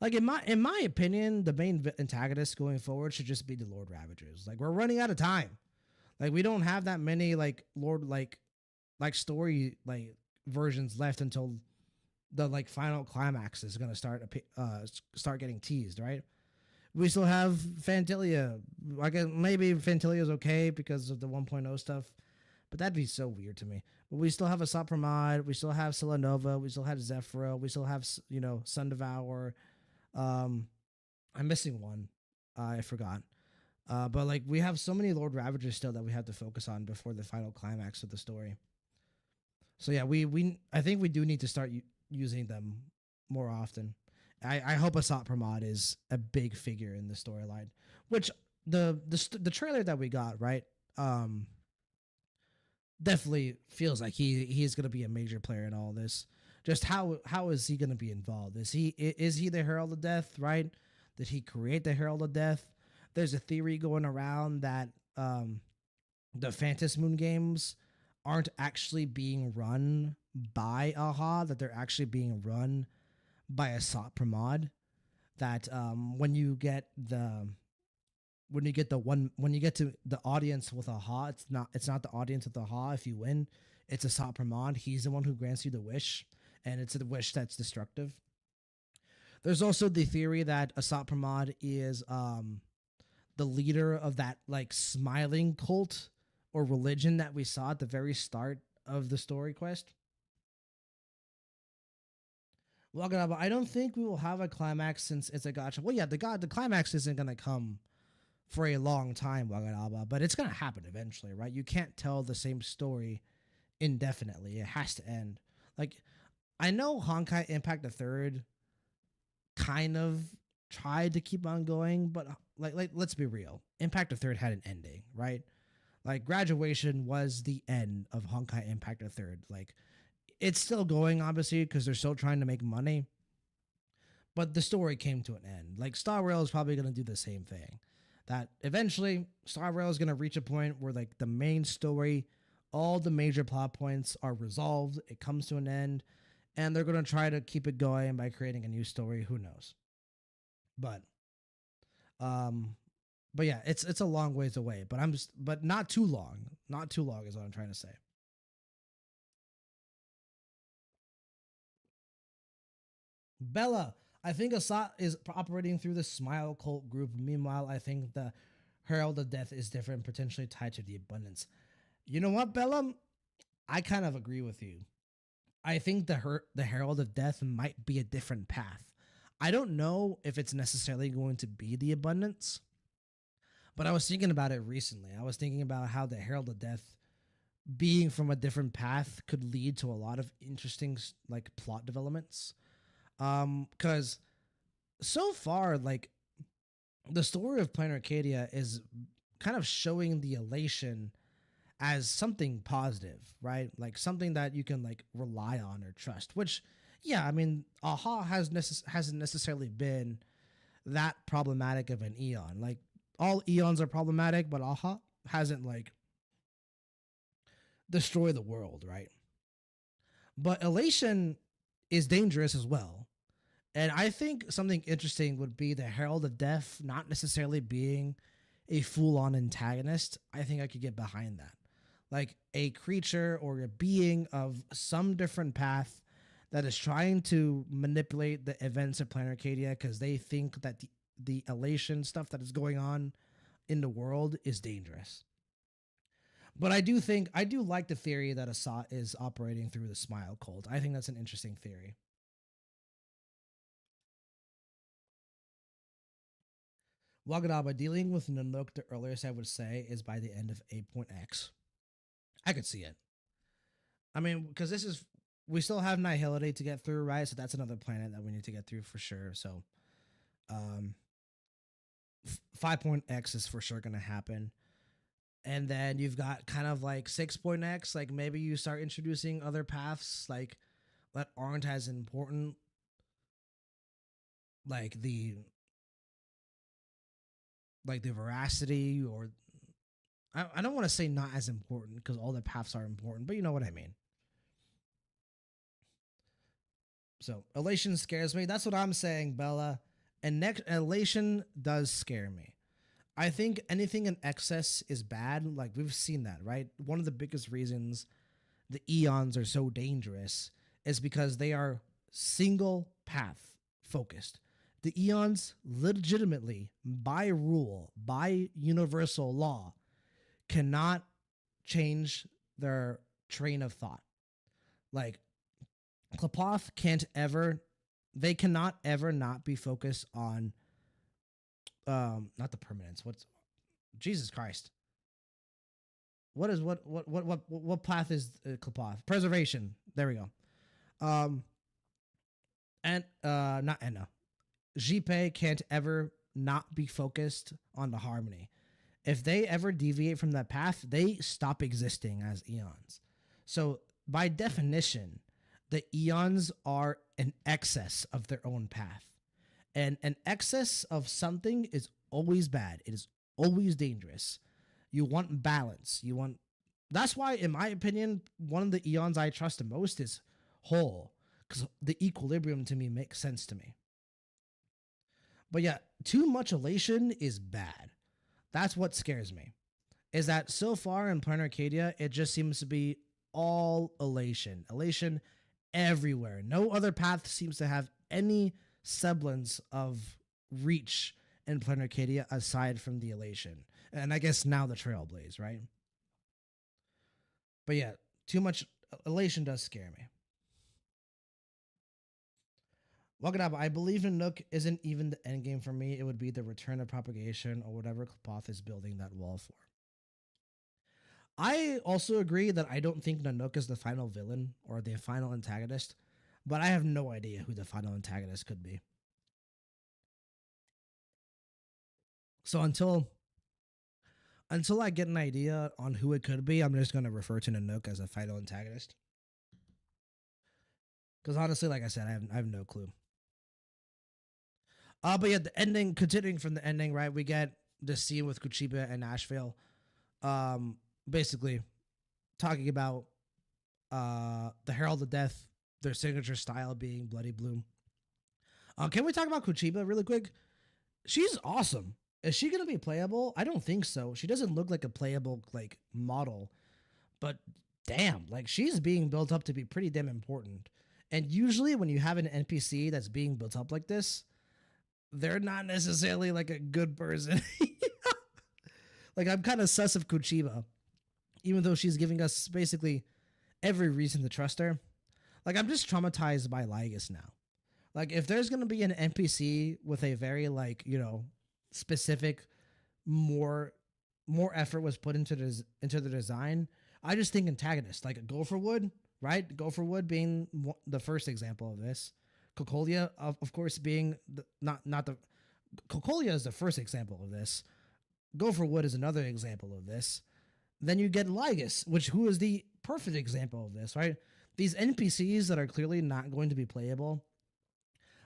Like in my opinion, the main antagonist going forward should just be the Lord Ravagers. Like we're running out of time. Like we don't have that many like Lord like story like versions left until the like final climax is gonna start getting teased, right? We still have Fantilia. I guess maybe Fantilia is okay because of the 1.0 stuff, but that'd be so weird to me. But we still have Asat Pramod, we still have Selenova, we still have Zephyro, we still have Sun Devour. I'm missing one. I forgot. But like we have so many Lord Ravagers still that we have to focus on before the final climax of the story. So yeah, I think we do need to start using them more often. I hope Asat Pramod is a big figure in the storyline, which the trailer that we got, right? definitely feels like he's gonna be a major player in all this. Just how is he gonna be involved? Is he the Herald of Death? Right? Did he create the Herald of Death? There's a theory going around that the Phantom Moon games aren't actually being run by AHA, that they're actually being run by a SOT Pramod. That when you get to the audience with AHA, it's not the audience with AHA. If you win, it's a SOT Pramod. He's the one who grants you the wish, and it's a wish that's destructive. There's also the theory that Asat Pramod is the leader of that like smiling cult or religion that we saw at the very start of the story quest. Well, I don't think we will have a climax since it's a gotcha. Well, yeah, the climax isn't gonna come for a long time, Waganaba, but it's gonna happen eventually, right? You can't tell the same story indefinitely. It has to end. Like I know Honkai Impact the Third kind of tried to keep on going, but like let's be real. Impact the Third had an ending, right? Like graduation was the end of Honkai Impact the Third. Like it's still going, obviously, because they're still trying to make money. But the story came to an end. Like Star Rail is probably gonna do the same thing. That eventually Star Rail is gonna reach a point where like the main story, all the major plot points are resolved. It comes to an end, and they're gonna try to keep it going by creating a new story. Who knows? But um, but yeah, it's a long ways away. But not too long. Not too long is what I'm trying to say. Bella, I think Asat is operating through the Smile Cult group. Meanwhile, I think the Herald of Death is different, potentially tied to the abundance. You know what, Bella? I kind of agree with you. I think the Herald of Death might be a different path. I don't know if it's necessarily going to be the abundance, but I was thinking about it recently. I was thinking about how the Herald of Death being from a different path could lead to a lot of interesting like plot developments. Because so far, like the story of Planar Arcadia is kind of showing the elation as something positive, right? Like something that you can like rely on or trust. Which, yeah, I mean, Aha hasn't necessarily been that problematic of an Eon. Like all Eons are problematic, but Aha hasn't like destroyed the world, right? But elation is dangerous as well. And I think something interesting would be the Herald of Death not necessarily being a full on antagonist. I think I could get behind that. Like a creature or a being of some different path that is trying to manipulate the events of Planet Arcadia because they think that the elation stuff that is going on in the world is dangerous. But I do like the theory that Asat is operating through the Smile Cult. I think that's an interesting theory. Wagadaba dealing with Nanook, the earliest I would say is by the end of 8.x. I could see it. I mean, because this is we still have Nihility to get through, right? So that's another planet that we need to get through for sure. So, 5.x is for sure going to happen. And then you've got kind of like 6.x, like maybe you start introducing other paths like that aren't as important, like the veracity or I don't want to say not as important because all the paths are important, but you know what I mean. So elation scares me. That's what I'm saying, Bella. And next elation does scare me. I think anything in excess is bad. Like we've seen that, right? One of the biggest reasons the eons are so dangerous is because they are single path focused. The eons legitimately, by rule, by universal law, cannot change their train of thought. Like Klapoth can't ever, they cannot ever not be focused on, not the permanence. What's Jesus Christ? What path is Klapoth? Preservation. There we go. Um, and not Enna. Jipe can't ever not be focused on the harmony. If they ever deviate from that path, they stop existing as eons. So, by definition, the eons are an excess of their own path. And an excess of something is always bad, it is always dangerous. You want balance. You want. That's why, in my opinion, one of the eons I trust the most is whole, because the equilibrium to me makes sense to me. But yeah, too much elation is bad. That's what scares me. Is that so far in Planet Arcadia, it just seems to be all elation, elation everywhere. No other path seems to have any semblance of reach in Planet Arcadia aside from the elation, and I guess now the Trailblaze, right? But yeah, too much elation does scare me. Welcome up. I believe Nook isn't even the end game for me. It would be the return of propagation or whatever Klopoth is building that wall for. I also agree that I don't think Nanook is the final villain or the final antagonist, but I have no idea who the final antagonist could be. So until I get an idea on who it could be, I'm just going to refer to Nanook as a final antagonist. Because honestly, like I said, I have no clue. But yeah, the ending, continuing from the ending, right? We get the scene with Kuchiba and Asheville, basically talking about the Herald of Death, their signature style being Bloody Bloom. Can we talk about Kuchiba really quick? She's awesome. Is she gonna be playable? I don't think so. She doesn't look like a playable like model, but damn, like she's being built up to be pretty damn important. And usually, when you have an NPC that's being built up like this, they're not necessarily like a good person. Like I'm kind of sus of Kuchiba, even though she's giving us basically every reason to trust her. Like I'm just traumatized by Lygus now. Like if there's gonna be an NPC with a very like specific more effort was put into the design, I just think antagonist like Gopherwood, right? Gopherwood being the first example of this. Cocolia, of course, being not the Cocolia is the first example of this. Gopherwood is another example of this. Then you get Lygus, who is the perfect example of this, right? These NPCs that are clearly not going to be playable,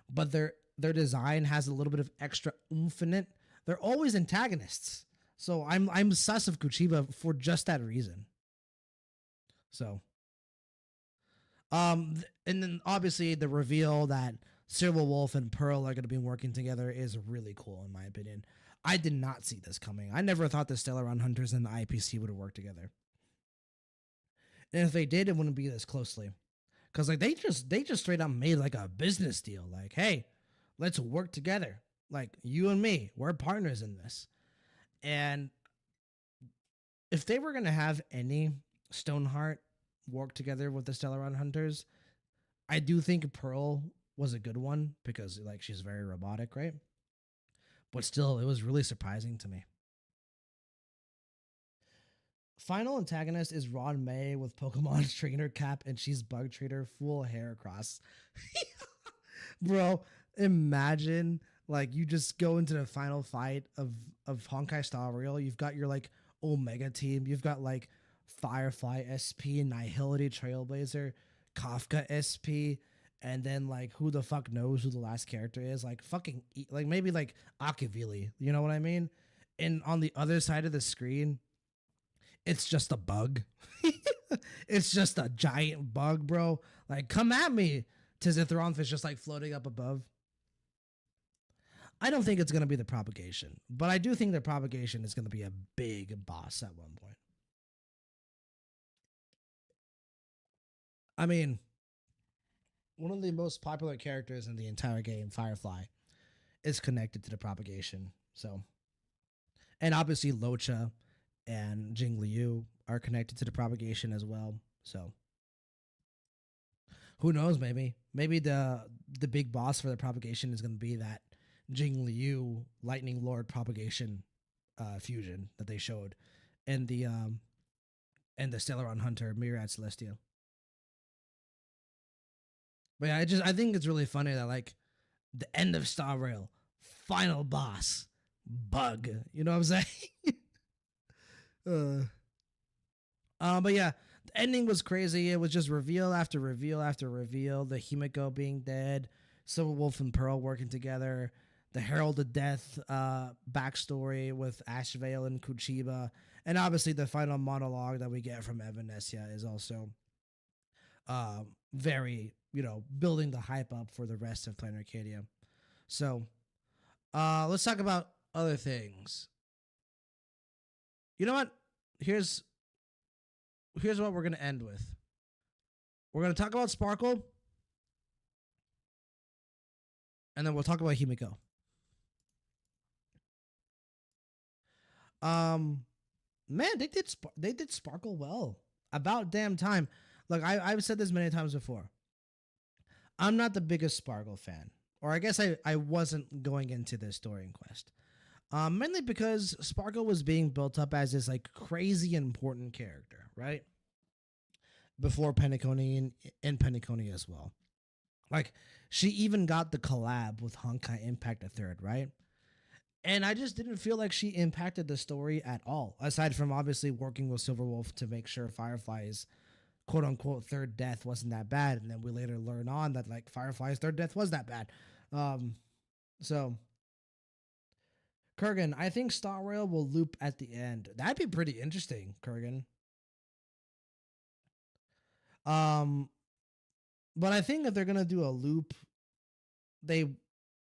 but their design has a little bit of extra oomph in it. They're always antagonists. So I'm sus of Kuchiba for just that reason. So and then obviously the reveal that Silver Wolf and Pearl are going to be working together is really cool in my opinion. I did not see this coming. I never thought the Stellaron Hunters and the IPC would have worked together. And if they did, it wouldn't be this closely. Cause like they just straight up made like a business deal. Like, hey, let's work together. Like you and me, we're partners in this. And if they were gonna have any Stoneheart work together with the Stellaron Hunters, I do think Pearl was a good one because like she's very robotic, right? But still, it was really surprising to me. Final antagonist is Ron May with Pokemon trainer cap and she's bug trader full hair cross. Bro, imagine like you just go into the final fight of Honkai Star Rail. You've got your like Omega team. You've got like Firefly SP, Nihility Trailblazer, Kafka SP, and then like who the fuck knows who the last character is? Like fucking like maybe like Akavili. You know what I mean? And on the other side of the screen, it's just a bug. It's just a giant bug, bro. Like, come at me. Tizithronfish just like floating up above. I don't think it's going to be the propagation, but I do think the propagation is going to be a big boss at one point. I mean, one of the most popular characters in the entire game, Firefly, is connected to the propagation. So, and obviously Locha and Jing Liu are connected to the propagation as well. So who knows? Maybe the big boss for the propagation is going to be that Jing Liu Lightning Lord propagation fusion that they showed, and the Stellaron Hunter Myriad Celestia. But yeah, I think it's really funny that like the end of Star Rail, final boss, bug. You know what I'm saying? Uh, but yeah, the ending was crazy. It was just reveal after reveal after reveal. The Himiko being dead, Silver Wolf and Pearl working together, the Herald of Death backstory with Ashvale and Kuchiba, and obviously the final monologue that we get from Evanescia is also very, building the hype up for the rest of Planet Arcadia. So let's talk about other things. You know what? Here's here's what we're gonna end with. We're gonna talk about Sparkle, and then we'll talk about Himiko. Um, man, they did Sparkle well. About damn time. Look, I've said this many times before. I'm not the biggest Sparkle fan, or I guess I wasn't going into this story in Quest. Mainly because Sparkle was being built up as this like crazy important character, right? Before Penacony and Penacony as well. Like she even got the collab with Honkai Impact a third, right? And I just didn't feel like she impacted the story at all, aside from obviously working with Silverwolf to make sure Firefly's quote unquote third death wasn't that bad. And then we later learn on that like Firefly's third death was that bad. Um, so Kurgan, I think Star Rail will loop at the end. That'd be pretty interesting, Kurgan. Um, but I think if they're gonna do a loop, they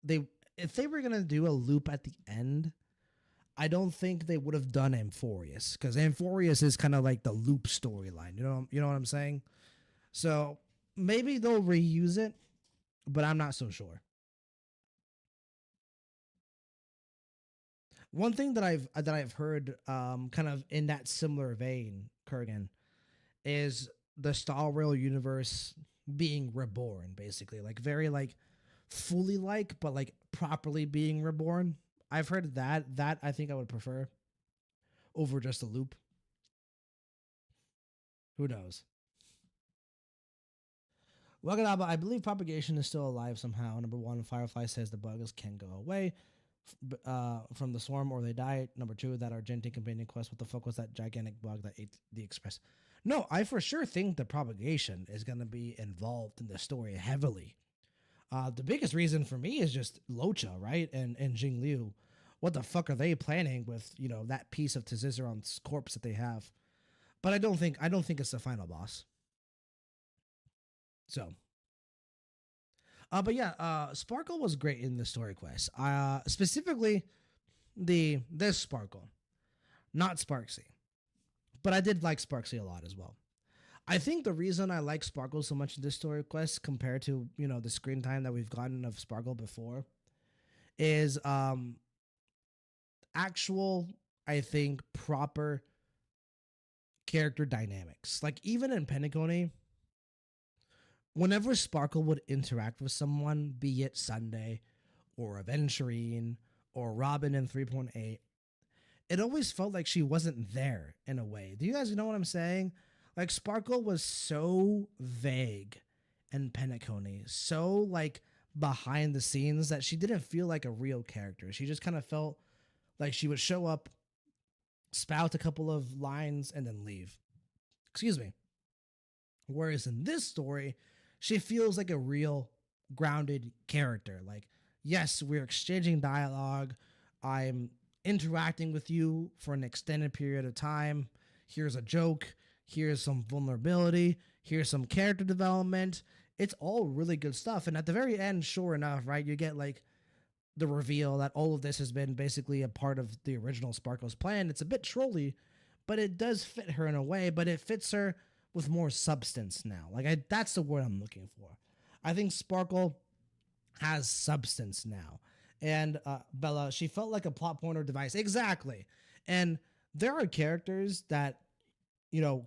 they if they were gonna do a loop at the end, I don't think they would have done Amphorius because Amphorius is kind of like the loop storyline. You know what I'm saying? So maybe they'll reuse it, but I'm not so sure. One thing that I've heard, kind of in that similar vein, Kurgan, is the Star Rail universe being reborn, basically, like very like fully like, but like properly being reborn. I've heard that I think I would prefer over just a loop. Who knows? Waganaba, I believe propagation is still alive somehow. Number one, Firefly says the bugs can go away from the swarm or they die. Number two, that Argentine companion quest. What the fuck was that gigantic bug that ate the express? No, I for sure think the propagation is going to be involved in the story heavily. The biggest reason for me is just Locha, right? And Jing Liu. What the fuck are they planning with, that piece of Tizizeron's corpse that they have? But I don't think it's the final boss. So, but yeah, Sparkle was great in the story quest. Specifically this Sparkle, not Sparksy, but I did like Sparksy a lot as well. I think the reason I like Sparkle so much in this story quest compared to the screen time that we've gotten of Sparkle before is actual, I think, proper character dynamics. Like even in Pentacone, whenever Sparkle would interact with someone, be it Sunday or Aventurine or Robin in 3.8, it always felt like she wasn't there in a way. Do you guys know what I'm saying? Like Sparkle was so vague and Penacone, so like behind the scenes that she didn't feel like a real character. She just kind of felt like she would show up, spout a couple of lines, and then leave. Excuse me. Whereas in this story, she feels like a real grounded character. Like, yes, we're exchanging dialogue. I'm interacting with you for an extended period of time. Here's a joke. Here's some vulnerability. Here's some character development. It's all really good stuff. And at the very end, sure enough, right, you get like the reveal that all of this has been basically a part of the original Sparkle's plan. It's a bit trolly, but it does fit her in a way, but it fits her with more substance now. That's the word I'm looking for. I think Sparkle has substance now. And Bella, she felt like a plot point or device. Exactly. And there are characters that,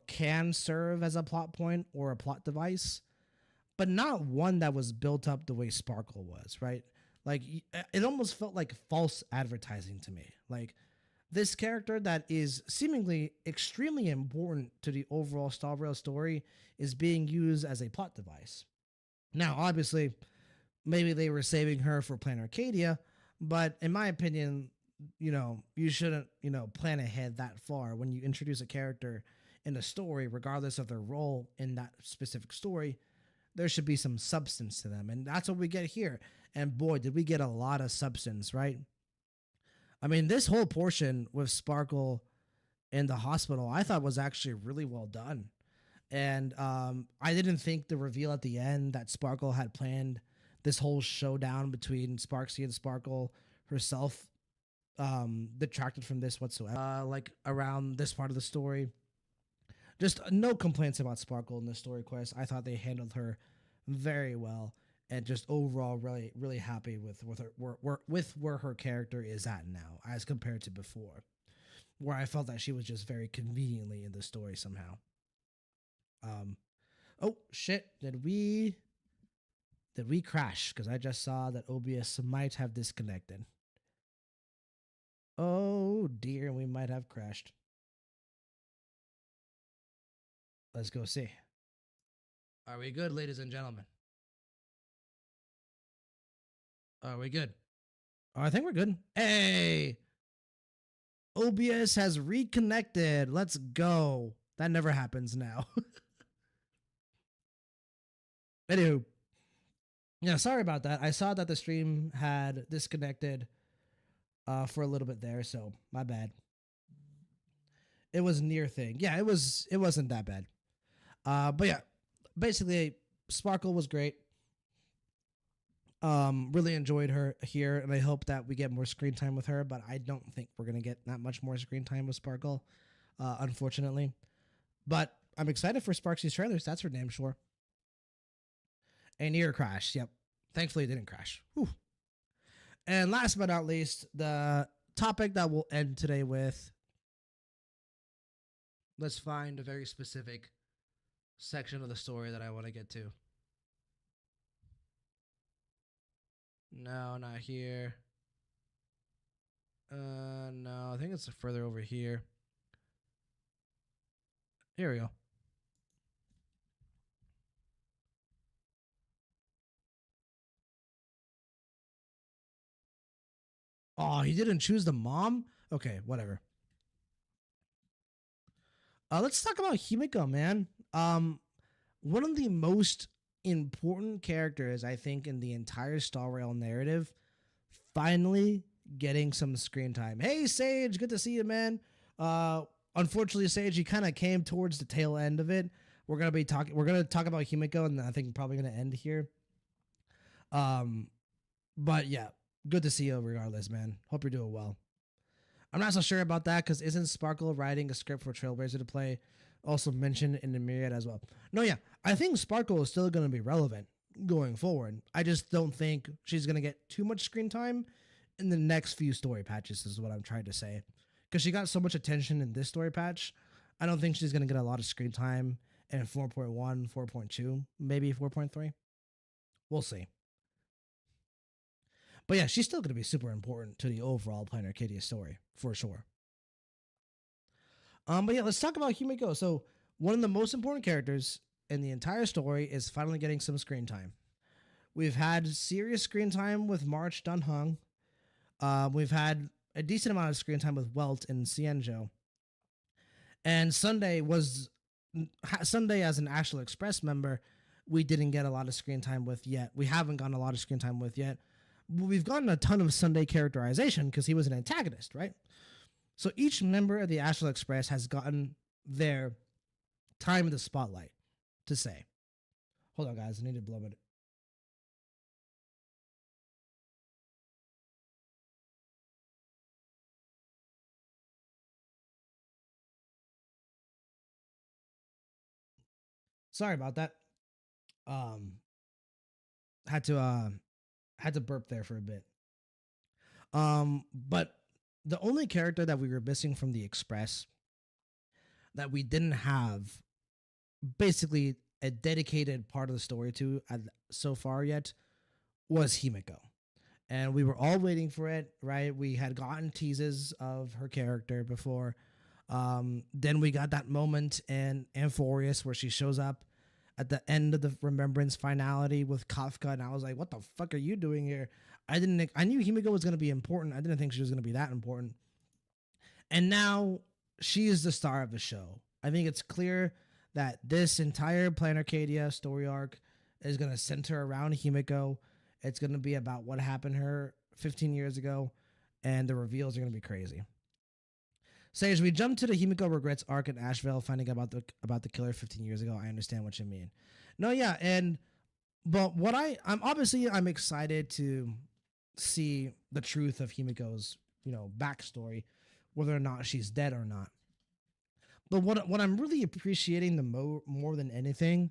can serve as a plot point or a plot device, but not one that was built up the way Sparkle was, right? Like, it almost felt like false advertising to me. Like, this character that is seemingly extremely important to the overall Star Rail story is being used as a plot device. Now, obviously, maybe they were saving her for Planet Arcadia, but in my opinion, you shouldn't, plan ahead that far when you introduce a character in a story, regardless of their role in that specific story. There should be some substance to them, and that's what we get here. And boy, did we get a lot of substance, right? I mean, this whole portion with Sparkle in the hospital, I thought was actually really well done. And I didn't think the reveal at the end that Sparkle had planned this whole showdown between Sparksy and Sparkle herself detracted from this whatsoever. Like around this part of the story, just no complaints about Sparkle in this story quest. I thought they handled her very well, and just overall really really happy with where her character is at now as compared to before, where I felt that she was just very conveniently in the story somehow. Um, oh shit! Did we crash? Because I just saw that OBS might have disconnected. Oh dear, we might have crashed. Let's go see. Are we good, ladies and gentlemen? Are we good? Oh, I think we're good. Hey, OBS has reconnected. Let's go. That never happens now. Anywho, yeah, sorry about that. I saw that the stream had disconnected for a little bit there, so my bad. It was near thing. Yeah, it wasn't that bad. But yeah, basically Sparkle was great. Really enjoyed her here, and I hope that we get more screen time with her, but I don't think we're gonna get that much more screen time with Sparkle, unfortunately. But I'm excited for Sparksy's trailers, that's for damn sure. A near crash, yep. Thankfully it didn't crash. Whew. And last but not least, the topic that we'll end today with. Let's find a very specific section of the story that I want to get to. No, not here. No, I think it's further over here. Here we go. Oh, he didn't choose the mom? Okay, whatever. Let's talk about Himiko, man. One of the most important characters, I think, in the entire Star Rail narrative, finally getting some screen time. Hey, Sage, good to see you, man. Unfortunately, Sage, you kind of came towards the tail end of it. We're gonna talk about Himiko, and I think probably gonna end here. But yeah, good to see you regardless, man. Hope you're doing well. I'm not so sure about that because isn't Sparkle writing a script for Trailblazer to play also mentioned in the Myriad as well? No, yeah, I think Sparkle is still going to be relevant going forward. I just don't think she's going to get too much screen time in the next few story patches is what I'm trying to say. Because she got so much attention in this story patch, I don't think she's going to get a lot of screen time in 4.1, 4.2, maybe 4.3. We'll see. But yeah, she's still going to be super important to the overall Planet Arcadia story, for sure. But yeah, let's talk about Himiko. So, one of the most important characters in the entire story is finally getting some screen time. We've had serious screen time with March Dunhung. We've had a decent amount of screen time with Welt and Cienjo. And Sunday as an Astral Express member, we didn't get a lot of screen time with yet. We haven't gotten a lot of screen time with yet. We've gotten a ton of Sunday characterization because he was an antagonist, right? So each member of the Astral Express has gotten their time in the spotlight to say. Hold on, guys. I need to blow it. Sorry about that. Um, had to burp there for a bit. But the only character that we were missing from the Express that we didn't have basically a dedicated part of the story to so far yet was Himiko. And we were all waiting for it, right? We had gotten teases of her character before. Then we got that moment in Amphorius where she shows up at the end of the Remembrance finality with Kafka, and I was like, what the fuck are you doing here? I knew Himiko was going to be important. I didn't think she was going to be that important. And now she is the star of the show. I think it's clear that this entire Plan Arcadia story arc is going to center around Himiko. It's going to be about what happened to her 15 years ago, and the reveals are going to be crazy. Sage, we jump to the Himiko regrets arc in Asheville, finding out about the killer 15 years ago. I understand what you mean. No, yeah, and but what I'm excited to see the truth of Himiko's backstory, whether or not she's dead or not. But what I'm really appreciating more than anything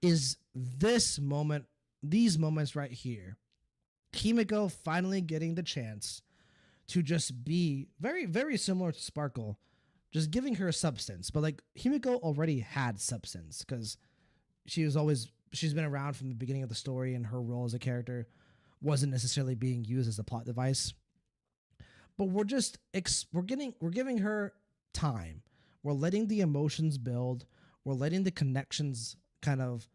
is these moments right here. Himiko finally getting the chance to just be very, very similar to Sparkle, just giving her substance. But like Himiko already had substance because she's been around from the beginning of the story, and her role as a character wasn't necessarily being used as a plot device. But we're giving her time. We're letting the emotions build. We're letting the connections kind of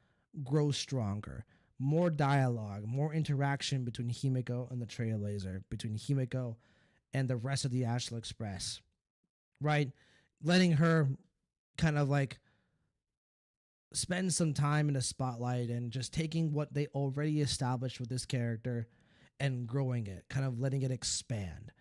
grow stronger. More dialogue, more interaction between Himiko and the Trailblazer, between Himiko and the rest of the Asheville Express, right? Letting her kind of like spend some time in the spotlight and just taking what they already established with this character and growing it, kind of letting it expand.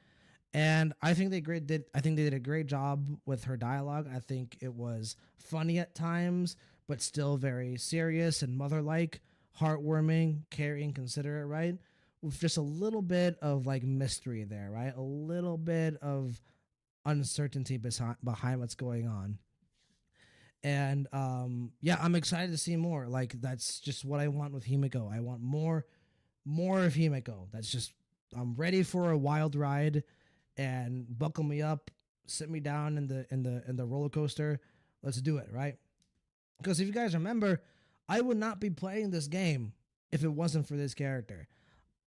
And I think they did a great job with her dialogue. I think it was funny at times, but still very serious and mother-like, heartwarming, caring, considerate, right? With just a little bit of like mystery there, right? A little bit of uncertainty behind what's going on. And yeah, I'm excited to see more. Like that's just what I want with Himiko. I want more of Himiko. I'm ready for a wild ride, and buckle me up, sit me down in the roller coaster. Let's do it, right? Because if you guys remember, I would not be playing this game if it wasn't for this character.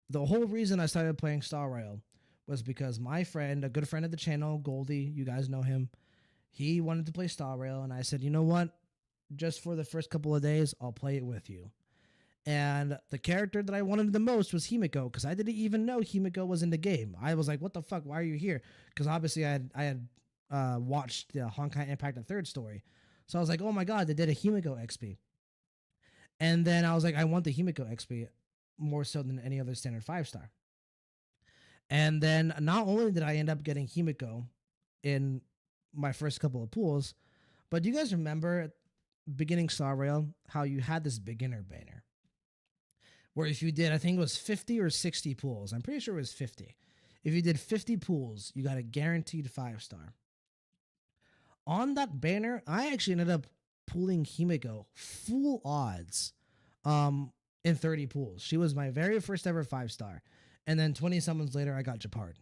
The whole reason I started playing Star Rail was because my friend, a good friend of the channel, Goldie, you guys know him, he wanted to play Star Rail, and I said, you know what? Just for the first couple of days, I'll play it with you. And the character that I wanted the most was Himiko, because I didn't even know Himiko was in the game. I was like, what the fuck? Why are you here? Because obviously I had watched the Honkai Impact the Third story. So I was like, oh my god, they did a Himiko XP. And then I was like, I want the Himiko XP more so than any other standard 5-star. And then not only did I end up getting Himiko in my first couple of pools, but do you guys remember at beginning Star Rail how you had this beginner banner? Where if you did, I think it was 50 or 60 pools. I'm pretty sure it was 50. If you did 50 pools, you got a guaranteed 5-star. On that banner, I actually ended up pulling Himiko full odds in 30 pools. She was my very first ever 5-star. And then 20 summons later, I got Japard.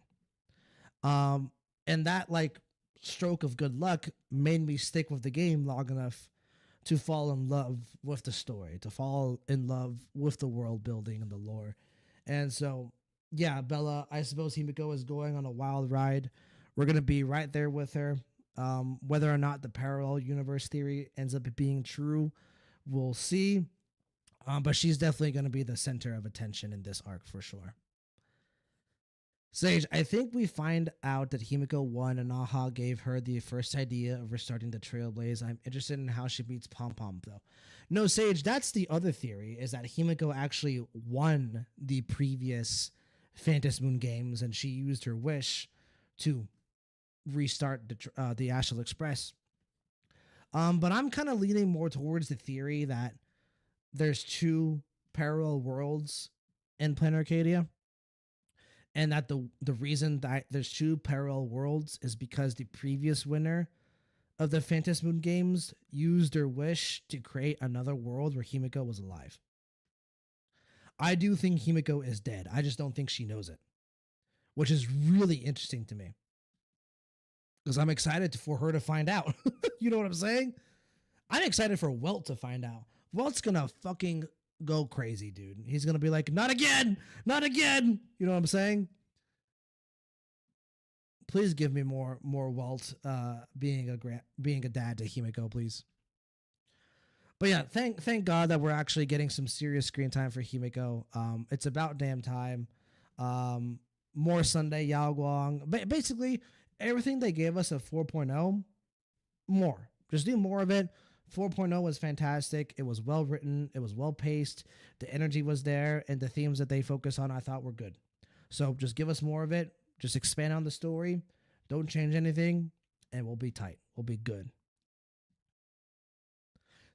And that like stroke of good luck made me stick with the game long enough to fall in love with the story, to fall in love with the world building and the lore. And so, yeah, Bella, I suppose Himiko is going on a wild ride. We're going to be right there with her. Whether or not the parallel universe theory ends up being true, we'll see. But she's definitely going to be the center of attention in this arc for sure. Sage, I think we find out that Himiko won and Aha gave her the first idea of restarting the Trailblaze. I'm interested in how she beats Pom Pom, though. No, Sage, that's the other theory, is that Himiko actually won the previous Phantom Moon games, and she used her wish to restart the Asheville Express. But I'm kind of leaning more towards the theory that there's two parallel worlds in Plan Arcadia, and that the reason that there's two parallel worlds is because the previous winner of the Phantom Moon games used her wish to create another world where Himiko was alive. I do think Himiko is dead. I just don't think she knows it, which is really interesting to me because I'm excited for her to find out. You know what I'm saying? I'm excited for Welt to find out. Welt's gonna fucking go crazy, dude. He's gonna be like, not again, not again. You know what I'm saying? Please give me more Welt being a dad to Himiko, please. But yeah, thank God that we're actually getting some serious screen time for Himiko. It's about damn time. Um, more Sunday Yao Guang. Basically, everything they gave us at 4.0, more. Just do more of it. 4.0 was fantastic. It was well written. It was well paced. The energy was there, and the themes that they focus on, I thought were good. So just give us more of it. Just expand on the story. Don't change anything, and we'll be tight. We'll be good.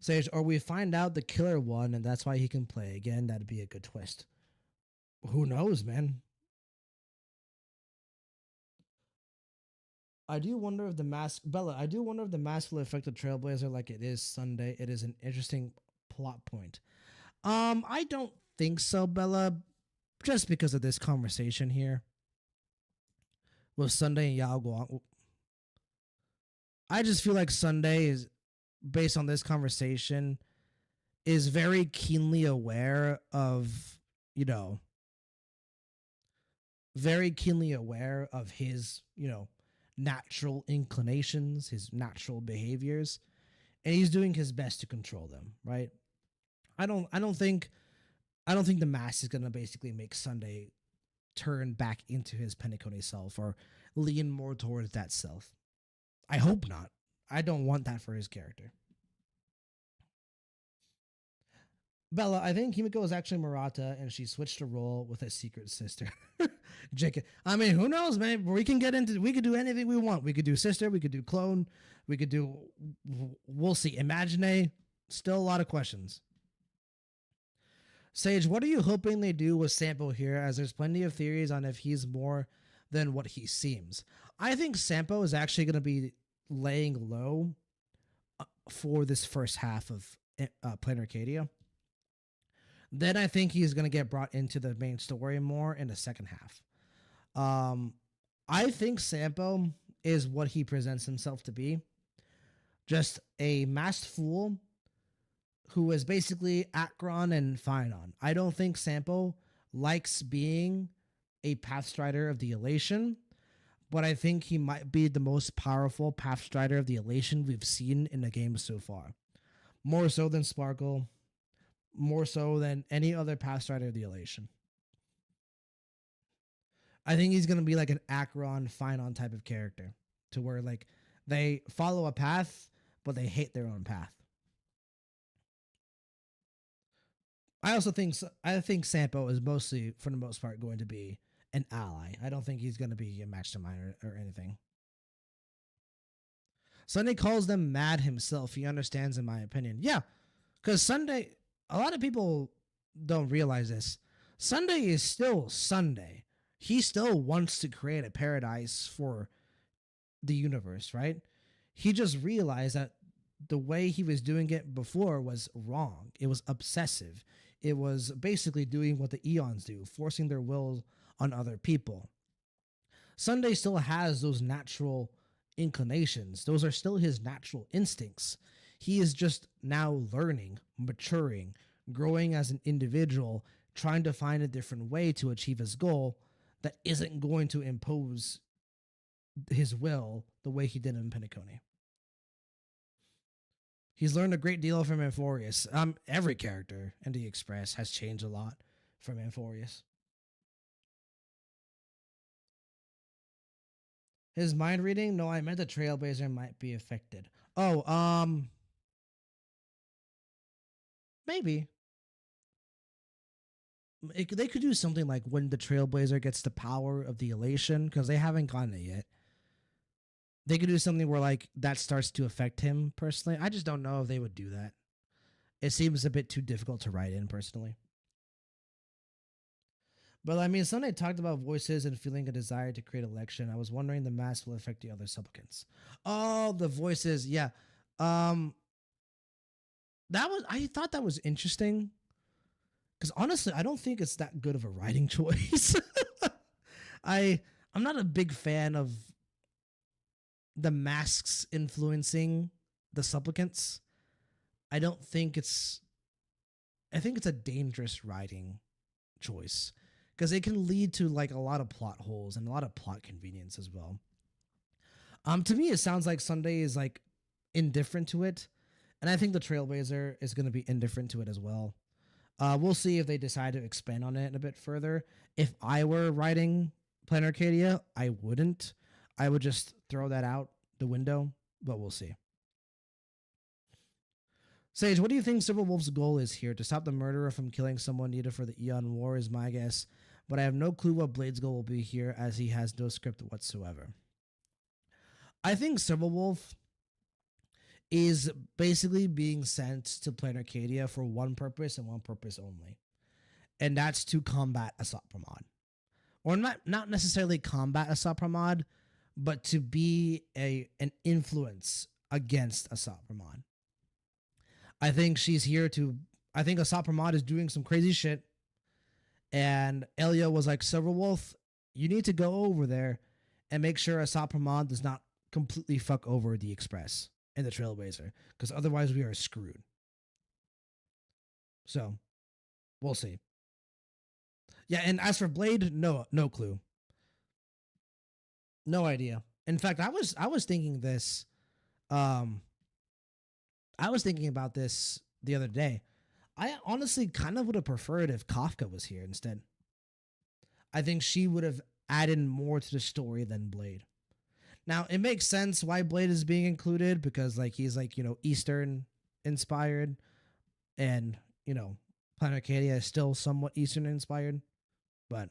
Sage, or we find out the killer won, and that's why he can play again. That'd be a good twist. Who knows, man? I do wonder if the mask, Bella. I do wonder if the mask will affect the Trailblazer like it is Sunday. It is an interesting plot point. I don't think so, Bella. Just because of this conversation here with Sunday and Yao Guang. I just feel like Sunday is, based on this conversation, is very keenly aware of, you know, very keenly aware of his, natural inclinations, his natural behaviors, and he's doing his best to control them, right? I don't think the mask is gonna basically make Sunday turn back into his Penacony self or lean more towards that self. I hope not. I don't want that for his character. Bella, I think Himiko is actually Murata, and she switched a role with a secret sister. JK. I mean, who knows, man? We can get into. We could do anything we want. We could do sister. We could do clone. We could do. We'll see. Imagine. Still a lot of questions. Sage, what are you hoping they do with Sampo here? As there's plenty of theories on if he's more than what he seems. I think Sampo is actually going to be laying low for this first half of Planar Arcadia. Then I think he's going to get brought into the main story more in the second half. I think Sampo is what he presents himself to be. Just a masked fool who is basically Akron and Phynon. I don't think Sampo likes being a Pathstrider of the Elation, but I think he might be the most powerful Pathstrider of the Elation we've seen in the game so far. More so than Sparkle, more so than any other Pathstrider of the Elation. I think he's going to be like an Akron, Phynon type of character, to where like they follow a path, but they hate their own path. I think Sampo is mostly, for the most part, going to be an ally. I don't think he's going to be a mastermind or anything. Sunday calls them mad himself. He understands, in my opinion. Yeah, because Sunday, a lot of people don't realize this. Sunday is still Sunday. He still wants to create a paradise for the universe, right? He just realized that the way he was doing it before was wrong. It was obsessive. It was basically doing what the Eons do, forcing their will on other people. Sunday still has those natural inclinations. Those are still his natural instincts. He is just now learning, maturing, growing as an individual, trying to find a different way to achieve his goal that isn't going to impose his will the way he did in Penacony. He's learned a great deal from Amphorius. Every character in the Express has changed a lot from Amphorius. His mind reading? No, I meant the Trailblazer might be affected. Oh, maybe. They could do something like when the Trailblazer gets the power of the elation, because they haven't gotten it yet. They could do something where like that starts to affect him personally. I just don't know if they would do that. It seems a bit too difficult to write in personally. But I mean, Sunday talked about voices and feeling a desire to create election. I was wondering the mask will affect the other supplicants. Oh, the voices, yeah. Um, I thought that was interesting because honestly, I don't think it's that good of a writing choice. I I'm not a big fan of the masks influencing the supplicants. I don't think it's. I think it's a dangerous writing choice because it can lead to like a lot of plot holes and a lot of plot convenience as well. To me, it sounds like Sunday is like indifferent to it, and I think the Trailblazer is going to be indifferent to it as well. We'll see if they decide to expand on it a bit further. If I were writing Planet Arcadia, I wouldn't. I would just throw that out the window, but we'll see. Sage, what do you think Silverwolf's goal is here? To stop the murderer from killing someone needed for the Eon War is my guess, but I have no clue what Blade's goal will be here as he has no script whatsoever. I think Silverwolf is basically being sent to Planet Arcadia for one purpose and one purpose only, and that's to combat Asat Pramod. Or not necessarily combat Asat Pramod, but to be an influence against Asat Pramod. I think she's here to. I think Asat Pramod is doing some crazy shit, and Elia was like, Silverwolf, you need to go over there and make sure Asat Pramod does not completely fuck over the Express and the Trailblazer, because otherwise we are screwed. So, we'll see. Yeah, and as for Blade, no clue, no idea. In fact, I was thinking this. I was thinking about this the other day. I honestly kind of would have preferred if Kafka was here instead. I think she would have added more to the story than Blade. Now, it makes sense why Blade is being included because like he's like, Eastern inspired, and, Planet Arcadia is still somewhat Eastern inspired, but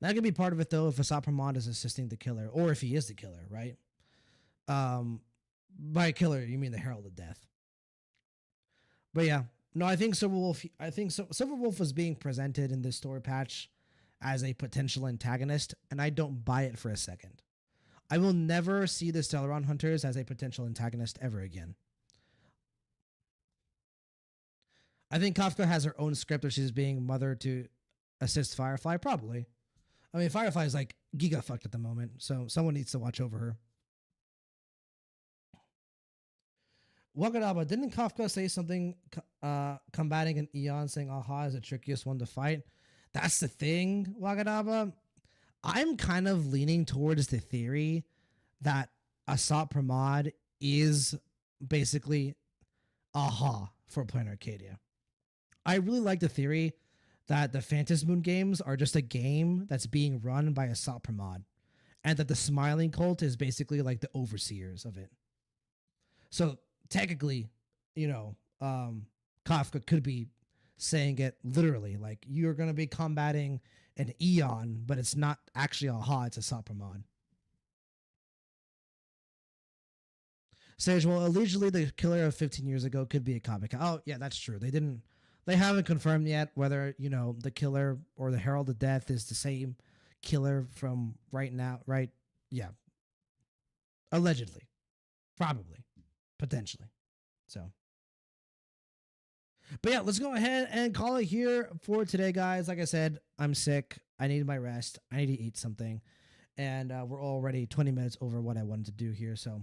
that could be part of it though if Asat Pramod is assisting the killer, or if he is the killer, right? By killer, you mean the Herald of Death. But yeah, no, I think Silverwolf was being presented in this story patch as a potential antagonist, and I don't buy it for a second. I will never see the Stellaron Hunters as a potential antagonist ever again. I think Kafka has her own script where she's being mother to assist Firefly, probably. I mean, Firefly is like giga fucked at the moment, so someone needs to watch over her. Wagadaba, didn't Kafka say something combating an Eon, saying Aha is the trickiest one to fight? That's the thing, Wagadaba. I'm kind of leaning towards the theory that Asat Pramod is basically Aha for Planet Arcadia. I really like the theory that the Phantom Moon games are just a game that's being run by Asat Pramod, and that the Smiling Cult is basically like the overseers of it. So technically, Kafka could be saying it literally, like you're going to be combating an Eon, but it's not actually Aha, it's Asat Pramod. Sage, well, allegedly the killer of 15 years ago could be a copycat. Oh, yeah, that's true. They haven't confirmed yet whether, the killer or the Herald of Death is the same killer from right now, right? Yeah. Allegedly. Probably. Potentially. So. But yeah, let's go ahead and call it here for today, guys. Like I said, I'm sick. I need my rest. I need to eat something. And we're already 20 minutes over what I wanted to do here. So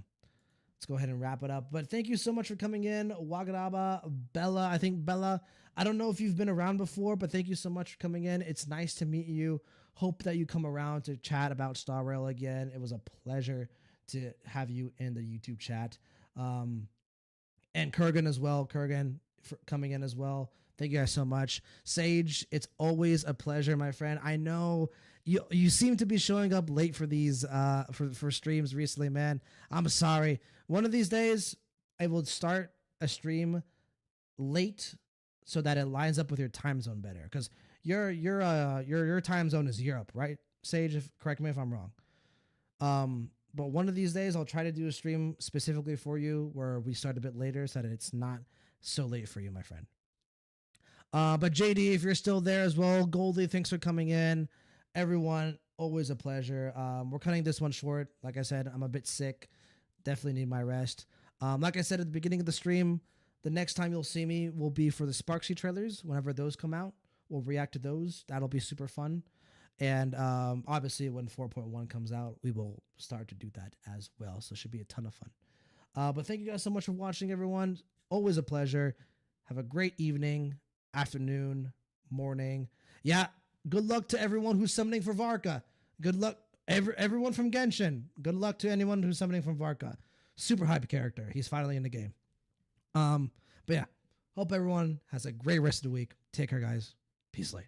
let's go ahead and wrap it up. But thank you so much for coming in. Wagadaba, Bella. I think Bella, I don't know if you've been around before, but thank you so much for coming in. It's nice to meet you. Hope that you come around to chat about Star Rail again. It was a pleasure to have you in the YouTube chat. And Kurgan as well. Kurgan for coming in as well. Thank you guys so much. Sage, it's always a pleasure, my friend. I know you seem to be showing up late for these for streams recently, man. I'm sorry. One of these days I will start a stream late so that it lines up with your time zone better, because your time zone is Europe, right? Sage, correct me if I'm wrong. But one of these days I'll try to do a stream specifically for you where we start a bit later so that it's not so late for you, my friend. But JD, if you're still there as well, Goldie, thanks for coming in. Everyone, always a pleasure. We're cutting this one short. Like I said, I'm a bit sick. Definitely need my rest. Like I said at the beginning of the stream, the next time you'll see me will be for the Sparksy trailers. Whenever those come out, we'll react to those. That'll be super fun. And obviously, when 4.1 comes out, we will start to do that as well. So it should be a ton of fun. But thank you guys so much for watching, everyone. Always a pleasure. Have a great evening, afternoon, morning. Yeah, good luck to everyone who's summoning for Varka. Good luck, everyone from Genshin. Good luck to anyone who's summoning from Varka. Super hype character. He's finally in the game. But yeah, Hope everyone has a great rest of the week. Take care, guys. Peace, light.